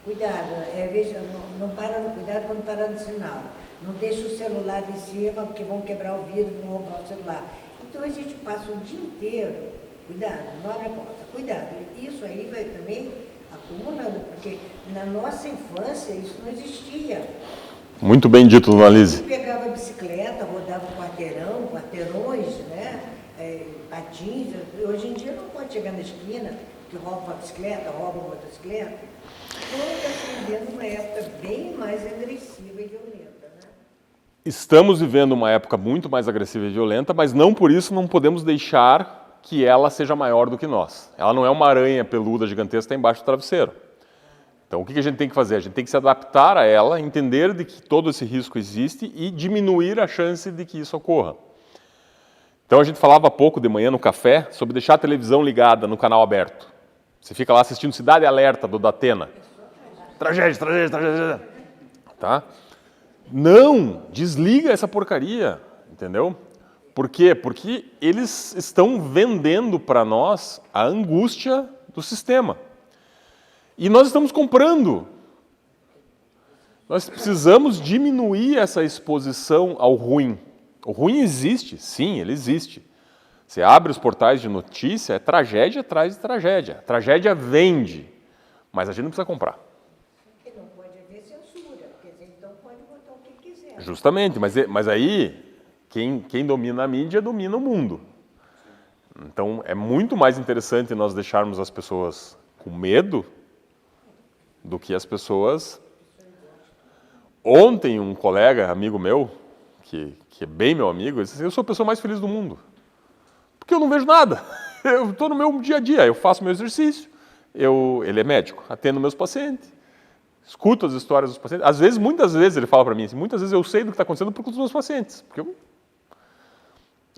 Cuidado, veja, não para no cuidado quando parar no sinal. Não deixa o celular em cima, porque vão quebrar o vidro, vão roubar o celular. Então a gente passa o dia inteiro, cuidado, não abre a porta, cuidado. Isso aí vai também acumulando, porque na nossa infância isso não existia. Muito bem dito, dona Lise. Pegava a bicicleta, rodava quarteirões, né? Patins. Hoje em dia não pode chegar na esquina, que rouba uma bicicleta, rouba uma motocicleta. Então está vivendo uma época bem mais agressiva e violenta, né? Estamos vivendo uma época muito mais agressiva e violenta, mas não por isso não podemos deixar que ela seja maior do que nós. Ela não é uma aranha peluda gigantesca que está embaixo do travesseiro. Então o que a gente tem que fazer? A gente tem que se adaptar a ela, entender de que todo esse risco existe e diminuir a chance de que isso ocorra. Então a gente falava há pouco de manhã no café sobre deixar a televisão ligada no canal aberto. Você fica lá assistindo Cidade Alerta do Datena. Tragédia, tragédia, tragédia. Tá? Não, desliga essa porcaria, entendeu? Por quê? Porque eles estão vendendo para nós a angústia do sistema. E nós estamos comprando. Nós precisamos diminuir essa exposição ao ruim. O ruim existe, sim, ele existe. Você abre os portais de notícia, é tragédia atrás de tragédia. Tragédia vende, mas a gente não precisa comprar. Porque não pode haver censura, porque então pode botar o que quiser. Justamente, mas aí quem domina a mídia domina o mundo. Então é muito mais interessante nós deixarmos as pessoas com medo do que as pessoas... Ontem um colega, amigo meu, que é bem meu amigo, ele disse assim, eu sou a pessoa mais feliz do mundo. Porque eu não vejo nada. Eu estou no meu dia a dia, eu faço meu exercício, ele é médico, atendo meus pacientes, escuto as histórias dos pacientes. Às vezes, muitas vezes, ele fala para mim assim, muitas vezes eu sei do que está acontecendo por conta dos meus pacientes. Porque eu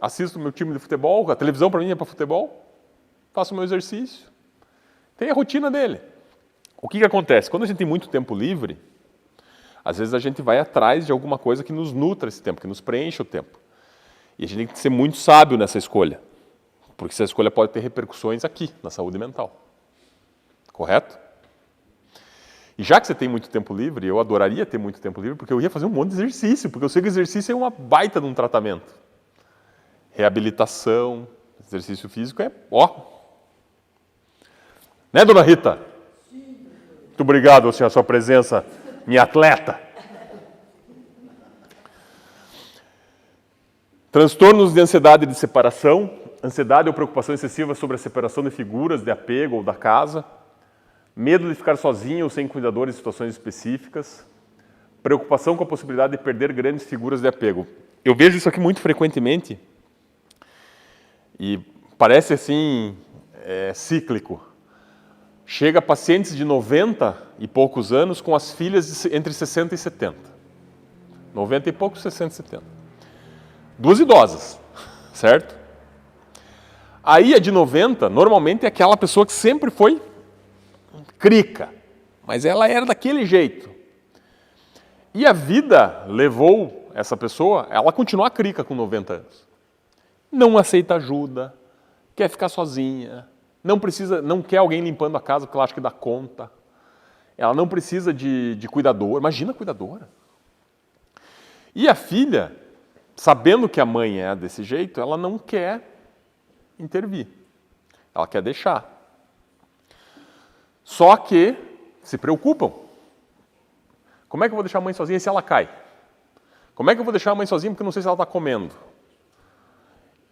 assisto o meu time de futebol, a televisão para mim é para futebol, faço meu exercício. Tem a rotina dele. O que acontece? Quando a gente tem muito tempo livre, às vezes a gente vai atrás de alguma coisa que nos nutra esse tempo, que nos preenche o tempo. E a gente tem que ser muito sábio nessa escolha. Porque essa escolha pode ter repercussões aqui, na saúde mental. Correto? E já que você tem muito tempo livre, eu adoraria ter muito tempo livre, porque eu ia fazer um monte de exercício, porque eu sei que exercício é uma baita de um tratamento. Reabilitação, exercício físico é ó. Né, dona Rita? Sim. Muito obrigado, senhora, a sua presença, minha atleta. Transtornos de ansiedade e de separação. Ansiedade ou preocupação excessiva sobre a separação de figuras de apego ou da casa. Medo de ficar sozinho ou sem cuidador em situações específicas. Preocupação com a possibilidade de perder grandes figuras de apego. Eu vejo isso aqui muito frequentemente e parece assim, cíclico. Chega pacientes de 90 e poucos anos com as filhas entre 60 e 70. 90 e poucos, 60 e 70. Duas idosas, certo? Aí a de 90, normalmente é aquela pessoa que sempre foi crica, mas ela era daquele jeito. E a vida levou essa pessoa, ela continua crica com 90 anos. Não aceita ajuda, quer ficar sozinha, não quer alguém limpando a casa porque ela acha que dá conta. Ela não precisa de cuidador, imagina a cuidadora. E a filha, sabendo que a mãe é desse jeito, ela não quer intervir. Ela quer deixar. Só que se preocupam. Como é que eu vou deixar a mãe sozinha se ela cai? Como é que eu vou deixar a mãe sozinha porque eu não sei se ela está comendo?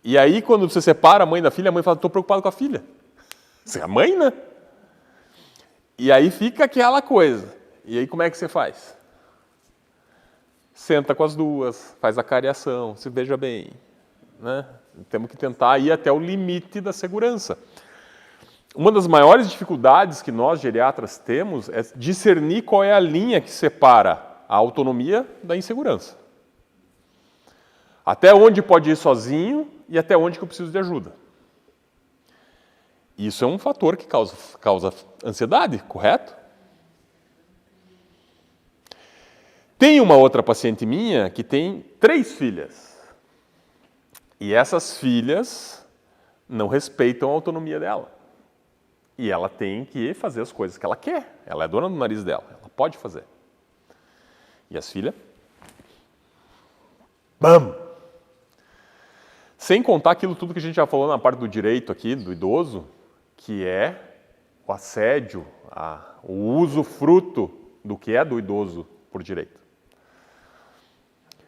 E aí, quando você separa a mãe da filha, a mãe fala, estou preocupado com a filha. Você é a mãe, né? E aí fica aquela coisa. E aí como é que você faz? Senta com as duas, faz a cariação, se veja bem. Né? Temos que tentar ir até o limite da segurança. Uma das maiores dificuldades que nós, geriatras, temos é discernir qual é a linha que separa a autonomia da insegurança. Até onde pode ir sozinho e até onde que eu preciso de ajuda. Isso é um fator que causa ansiedade, correto? Tem uma outra paciente minha que tem 3 filhas. E essas filhas não respeitam a autonomia dela. E ela tem que fazer as coisas que ela quer. Ela é dona do nariz dela, ela pode fazer. E as filhas? Bam! Sem contar aquilo tudo que a gente já falou na parte do direito aqui, do idoso, que é o assédio, o uso fruto do que é do idoso por direito.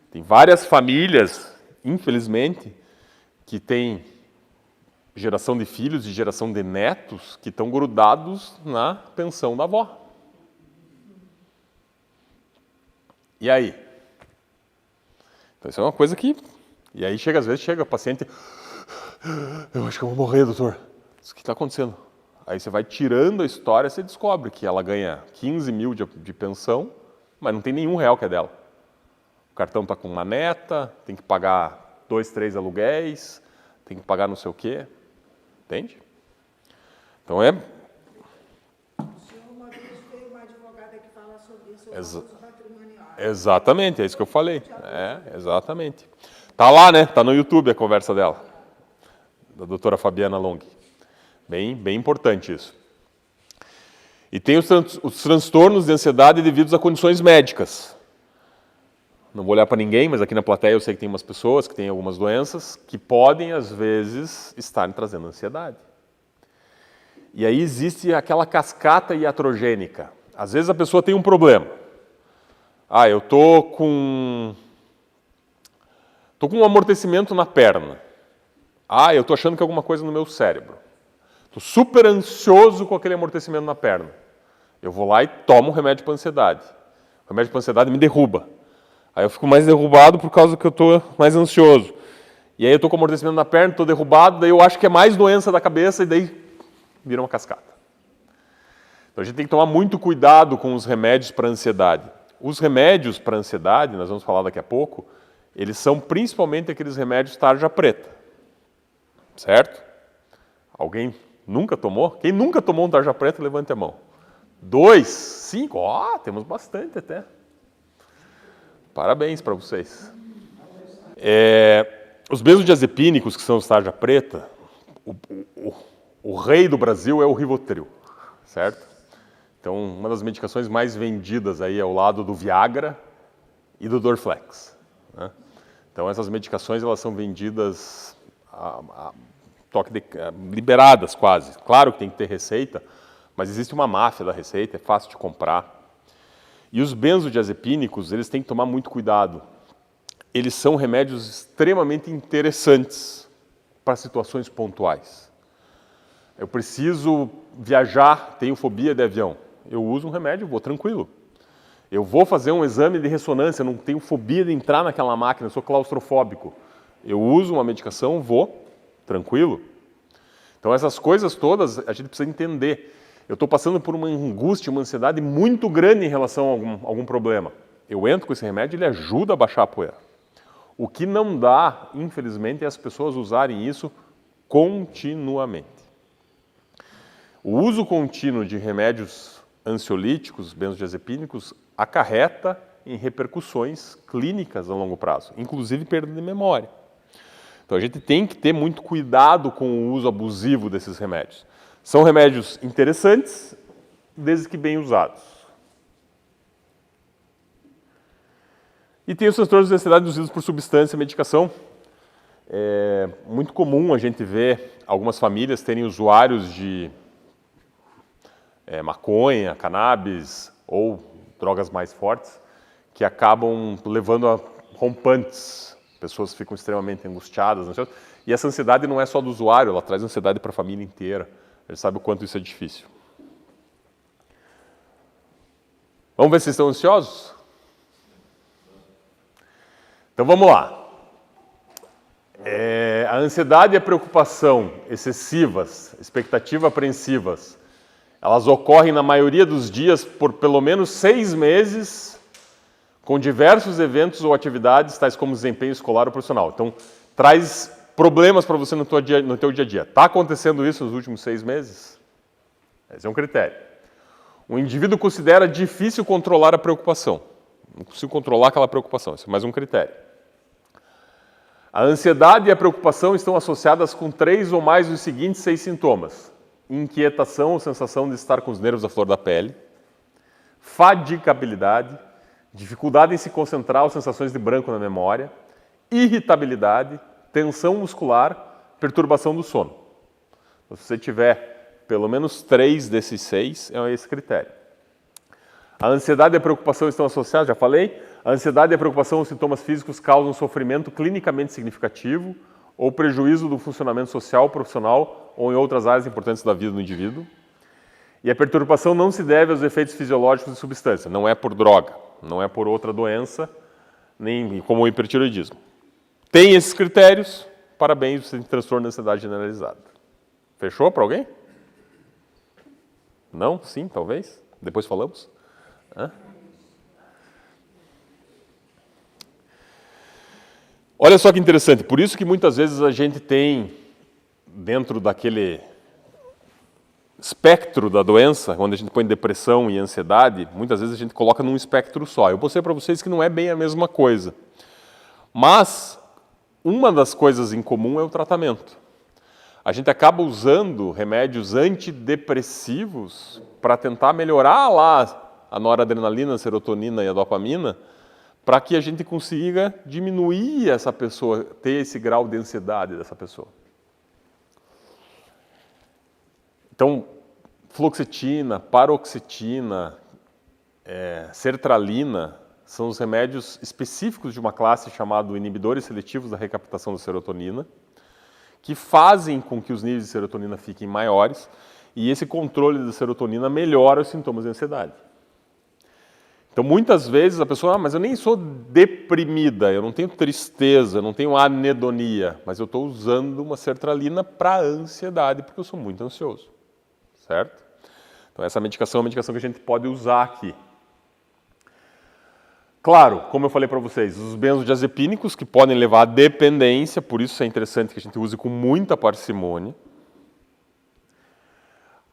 Tem várias famílias, infelizmente, que têm geração de filhos e geração de netos que estão grudados na pensão da avó. E aí? Então isso é uma coisa que... E aí às vezes chega o paciente, eu acho que eu vou morrer, doutor. O que está acontecendo? Aí você vai tirando a história, você descobre que ela ganha 15 mil de pensão, mas não tem nenhum real que é dela. O cartão está com uma neta, tem que pagar 2, 3 aluguéis, tem que pagar não sei o quê. Entende? Então é... O senhor uma vez veio uma advogada que fala sobre isso, o abuso patrimonial. Exatamente, é isso que eu falei. Exatamente. Tá lá, né? Tá no YouTube a conversa dela, da doutora Fabiana Long. Bem importante isso. E tem os transtornos de ansiedade devidos a condições médicas. Não vou olhar para ninguém, mas aqui na plateia eu sei que tem umas pessoas que têm algumas doenças que podem, às vezes, estarem trazendo ansiedade. E aí existe aquela cascata iatrogênica. Às vezes a pessoa tem um problema. Eu tô com um amortecimento na perna. Eu tô achando que é alguma coisa no meu cérebro. Tô super ansioso com aquele amortecimento na perna. Eu vou lá e tomo um remédio para ansiedade. O remédio para ansiedade me derruba. Aí eu fico mais derrubado por causa que eu tô mais ansioso. E aí eu tô com amortecimento na perna, tô derrubado, daí eu acho que é mais doença da cabeça e daí vira uma cascata. Então a gente tem que tomar muito cuidado com os remédios para ansiedade. Os remédios para ansiedade, nós vamos falar daqui a pouco, eles são principalmente aqueles remédios tarja preta. Certo? Alguém nunca tomou? Quem nunca tomou um tarja preta, levante a mão. 2, 5, temos bastante até. Parabéns para vocês. Os benzodiazepínicos, que são os tarja preta, o rei do Brasil é o Rivotril, certo? Então, uma das medicações mais vendidas aí é ao lado do Viagra e do Dorflex. Né? Então, essas medicações elas são vendidas liberadas quase. Claro que tem que ter receita, mas existe uma máfia da receita, é fácil de comprar. E os benzodiazepínicos, eles têm que tomar muito cuidado. Eles são remédios extremamente interessantes para situações pontuais. Eu preciso viajar, tenho fobia de avião. Eu uso um remédio, vou tranquilo. Eu vou fazer um exame de ressonância, não tenho fobia de entrar naquela máquina, eu sou claustrofóbico. Eu uso uma medicação, vou tranquilo. Então essas coisas todas a gente precisa entender. Eu estou passando por uma angústia, uma ansiedade muito grande em relação a algum problema. Eu entro com esse remédio, ele ajuda a baixar a poeira. O que não dá, infelizmente, é as pessoas usarem isso continuamente. O uso contínuo de remédios ansiolíticos, benzodiazepínicos, acarreta em repercussões clínicas a longo prazo, inclusive perda de memória. Então a gente tem que ter muito cuidado com o uso abusivo desses remédios. São remédios interessantes, desde que bem usados. E tem os transtornos de ansiedade induzidos por substância e medicação. É muito comum a gente ver algumas famílias terem usuários de maconha, cannabis ou drogas mais fortes que acabam levando a rompantes. Pessoas ficam extremamente angustiadas, ansiosas. E essa ansiedade não é só do usuário, ela traz ansiedade para a família inteira. Ele sabe o quanto isso é difícil. Vamos ver se estão ansiosos? Então vamos lá. A ansiedade e a preocupação excessivas, expectativas apreensivas, elas ocorrem na maioria dos dias por pelo menos 6 meses, com diversos eventos ou atividades, tais como desempenho escolar ou profissional. Então, traz problemas para você no teu dia a dia. Está acontecendo isso nos últimos 6 meses? Esse é um critério. O indivíduo considera difícil controlar a preocupação. Não consigo controlar aquela preocupação, esse é mais um critério. A ansiedade e a preocupação estão associadas com 3 ou mais dos seguintes 6 sintomas: inquietação ou sensação de estar com os nervos à flor da pele, fadigabilidade, dificuldade em se concentrar ou sensações de branco na memória, irritabilidade, tensão muscular, perturbação do sono. Se você tiver pelo menos 3 desses 6, é esse critério. A ansiedade e a preocupação estão associadas, já falei. A ansiedade e a preocupação, os sintomas físicos causam sofrimento clinicamente significativo ou prejuízo do funcionamento social, profissional ou em outras áreas importantes da vida do indivíduo. E a perturbação não se deve aos efeitos fisiológicos de substância, não é por droga, não é por outra doença, nem como o hipertireoidismo. Tem esses critérios, parabéns, você tem transtorno de ansiedade generalizada. Fechou para alguém? Não? Sim? Talvez? Depois falamos? Hã? Olha só que interessante, por isso que muitas vezes a gente tem, dentro daquele espectro da doença, quando a gente põe depressão e ansiedade, muitas vezes a gente coloca num espectro só. Eu vou dizer para vocês que não é bem a mesma coisa. Mas uma das coisas em comum é o tratamento. A gente acaba usando remédios antidepressivos para tentar melhorar lá a noradrenalina, a serotonina e a dopamina, para que a gente consiga diminuir essa pessoa, ter esse grau de ansiedade dessa pessoa. Então, fluoxetina, paroxetina, sertralina são os remédios específicos de uma classe chamada inibidores seletivos da recaptação da serotonina, que fazem com que os níveis de serotonina fiquem maiores e esse controle da serotonina melhora os sintomas de ansiedade. Então, muitas vezes a pessoa, mas eu nem sou deprimida, eu não tenho tristeza, eu não tenho anedonia, mas eu estou usando uma sertralina para ansiedade, porque eu sou muito ansioso, certo? Então, essa medicação é uma medicação que a gente pode usar aqui. Claro, como eu falei para vocês, os benzodiazepínicos que podem levar à dependência, por isso é interessante que a gente use com muita parcimônia.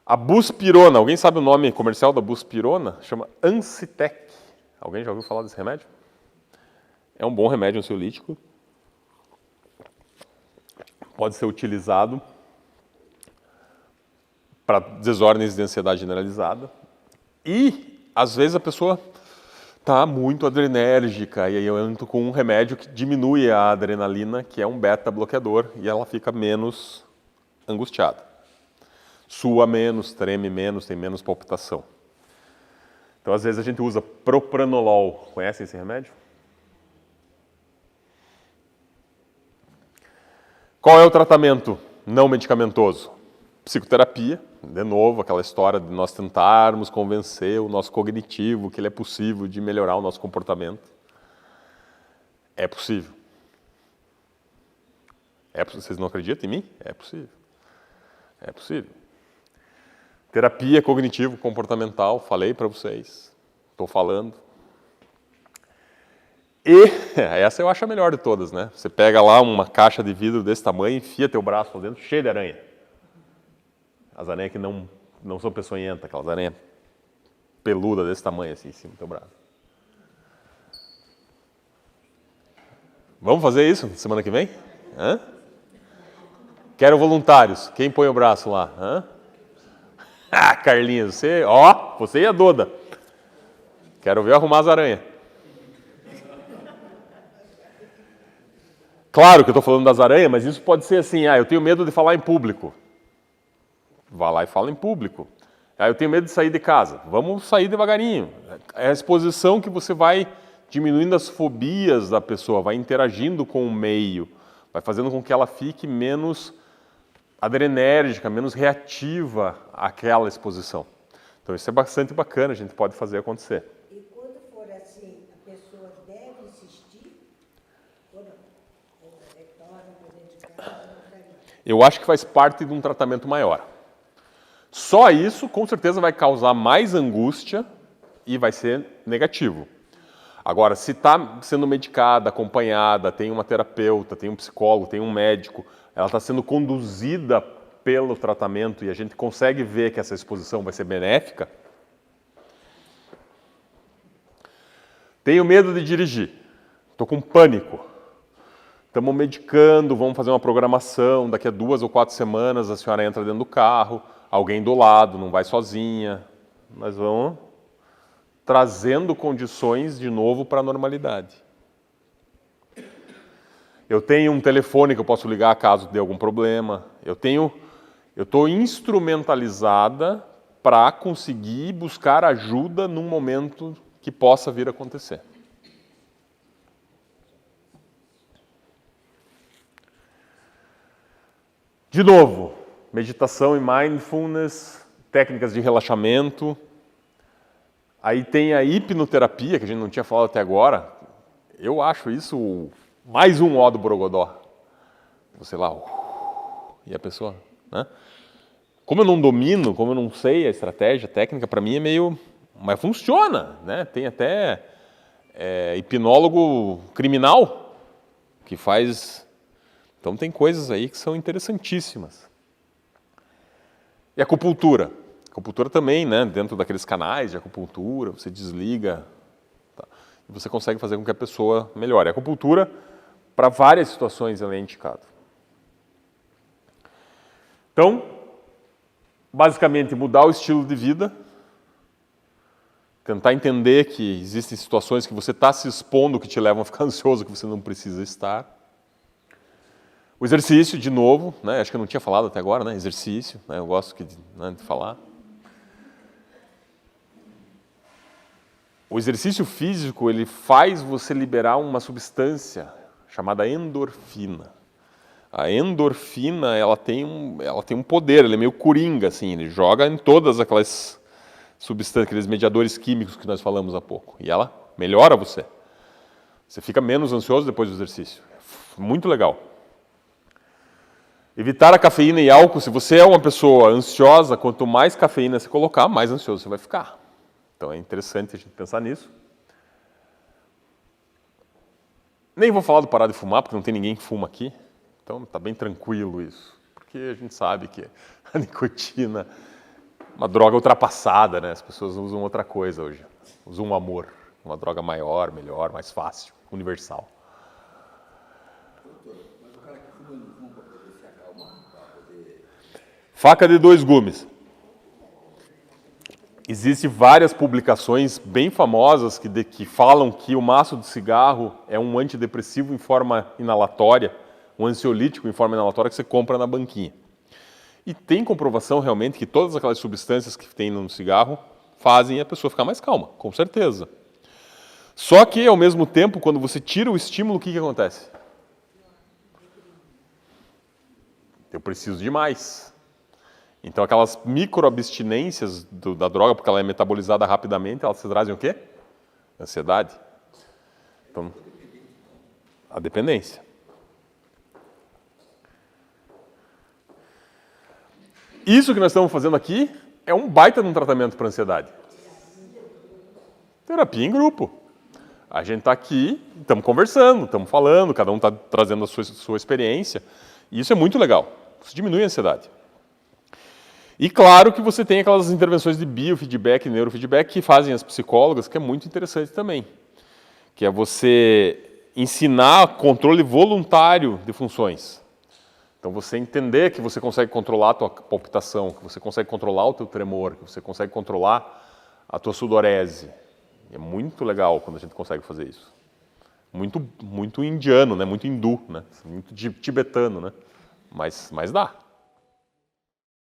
A buspirona, alguém sabe o nome comercial da buspirona? Chama Ancitec. Alguém já ouviu falar desse remédio? É um bom remédio ansiolítico. Pode ser utilizado para desordens de ansiedade generalizada. E, às vezes, a pessoa está muito adrenérgica e aí eu entro com um remédio que diminui a adrenalina, que é um beta-bloqueador, e ela fica menos angustiada. Sua menos, treme menos, tem menos palpitação. Então, às vezes, a gente usa propranolol. Conhecem esse remédio? Qual é o tratamento não medicamentoso? Psicoterapia. De novo, aquela história de nós tentarmos convencer o nosso cognitivo que ele é possível de melhorar o nosso comportamento. É possível. Vocês não acreditam em mim? É possível. É possível. Terapia cognitivo-comportamental, falei para vocês, estou falando. E essa eu acho a melhor de todas, né? Você pega lá uma caixa de vidro desse tamanho, enfia teu braço lá dentro, cheio de aranha. As aranhas que não são peçonhentas, aquelas aranhas peluda desse tamanho assim em cima do teu braço. Vamos fazer isso semana que vem? Hã? Quero voluntários. Quem põe o braço lá? Hã? Ah, Carlinhos, você e a Doda. Quero ver arrumar as aranhas. Claro que eu estou falando das aranhas, mas isso pode ser assim, eu tenho medo de falar em público. Vá lá e fala em público. Eu tenho medo de sair de casa. Vamos sair devagarinho. É a exposição que você vai diminuindo as fobias da pessoa, vai interagindo com o meio, vai fazendo com que ela fique menos adrenérgica, menos reativa àquela exposição. Então isso é bastante bacana, a gente pode fazer acontecer. E quando for assim, a pessoa deve insistir? Ou não? Ou retorna para dentro de casa? Eu acho que faz parte de um tratamento maior. Só isso, com certeza, vai causar mais angústia e vai ser negativo. Agora, se está sendo medicada, acompanhada, tem uma terapeuta, tem um psicólogo, tem um médico, ela está sendo conduzida pelo tratamento e a gente consegue ver que essa exposição vai ser benéfica. Tenho medo de dirigir, estou com pânico. Estamos medicando, vamos fazer uma programação, daqui a 2 ou 4 semanas a senhora entra dentro do carro, alguém do lado, não vai sozinha. Nós vamos trazendo condições de novo para a normalidade. Eu tenho um telefone que eu posso ligar caso dê algum problema. Eu estou instrumentalizada para conseguir buscar ajuda num momento que possa vir a acontecer. De novo, meditação e mindfulness, técnicas de relaxamento. Aí tem a hipnoterapia, que a gente não tinha falado até agora. Eu acho isso mais um ó do Borogodó. Você lá, e a pessoa, né? Como eu não domino, como eu não sei a estratégia, a técnica, para mim é meio... Mas funciona, né? Tem até hipnólogo criminal que faz... Então tem coisas aí que são interessantíssimas. E a acupuntura. A acupuntura também, né? Dentro daqueles canais de acupuntura, você desliga, tá? E você consegue fazer com que a pessoa melhore. A acupuntura, para várias situações, ela é indicada. Então, basicamente, mudar o estilo de vida, tentar entender que existem situações que você está se expondo que te levam a ficar ansioso, que você não precisa estar. O exercício, de novo, né? Acho que eu não tinha falado até agora, né? Exercício, né? Eu gosto de falar. O exercício físico, ele faz você liberar uma substância chamada endorfina. A endorfina, ela tem um poder, ela é meio coringa, assim, ele joga em todas aquelas substâncias, aqueles mediadores químicos que nós falamos há pouco. E ela melhora você. Você fica menos ansioso depois do exercício. Muito legal. Evitar a cafeína e álcool. Se você é uma pessoa ansiosa, quanto mais cafeína você colocar, mais ansioso você vai ficar. Então é interessante a gente pensar nisso. Nem vou falar do parar de fumar, porque não tem ninguém que fuma aqui. Então está bem tranquilo isso. Porque a gente sabe que a nicotina é uma droga ultrapassada, né? As pessoas usam outra coisa hoje. Usam o amor. Uma droga maior, melhor, mais fácil, universal. Mas o cara que fuma não fuma para poder se acalmar? Faca de 2 gumes. Existem várias publicações bem famosas que falam que o maço de cigarro é um antidepressivo em forma inalatória, um ansiolítico em forma inalatória que você compra na banquinha. E tem comprovação realmente que todas aquelas substâncias que tem no cigarro fazem a pessoa ficar mais calma, com certeza. Só que, ao mesmo tempo, quando você tira o estímulo, o que acontece? Eu preciso de mais. Então, aquelas microabstinências da droga, porque ela é metabolizada rapidamente, elas trazem o quê? Ansiedade. Então, a dependência. Isso que nós estamos fazendo aqui é um baita de um tratamento para ansiedade. Terapia em grupo. A gente está aqui, estamos conversando, estamos falando, cada um está trazendo a sua experiência. E isso é muito legal. Isso diminui a ansiedade. E claro que você tem aquelas intervenções de biofeedback e neurofeedback que fazem as psicólogas, que é muito interessante também. Que é você ensinar controle voluntário de funções. Então você entender que você consegue controlar a tua palpitação, que você consegue controlar o teu tremor, que você consegue controlar a tua sudorese. É muito legal quando a gente consegue fazer isso. Muito indiano, né? Muito hindu, né? Muito tibetano, né? Mas dá.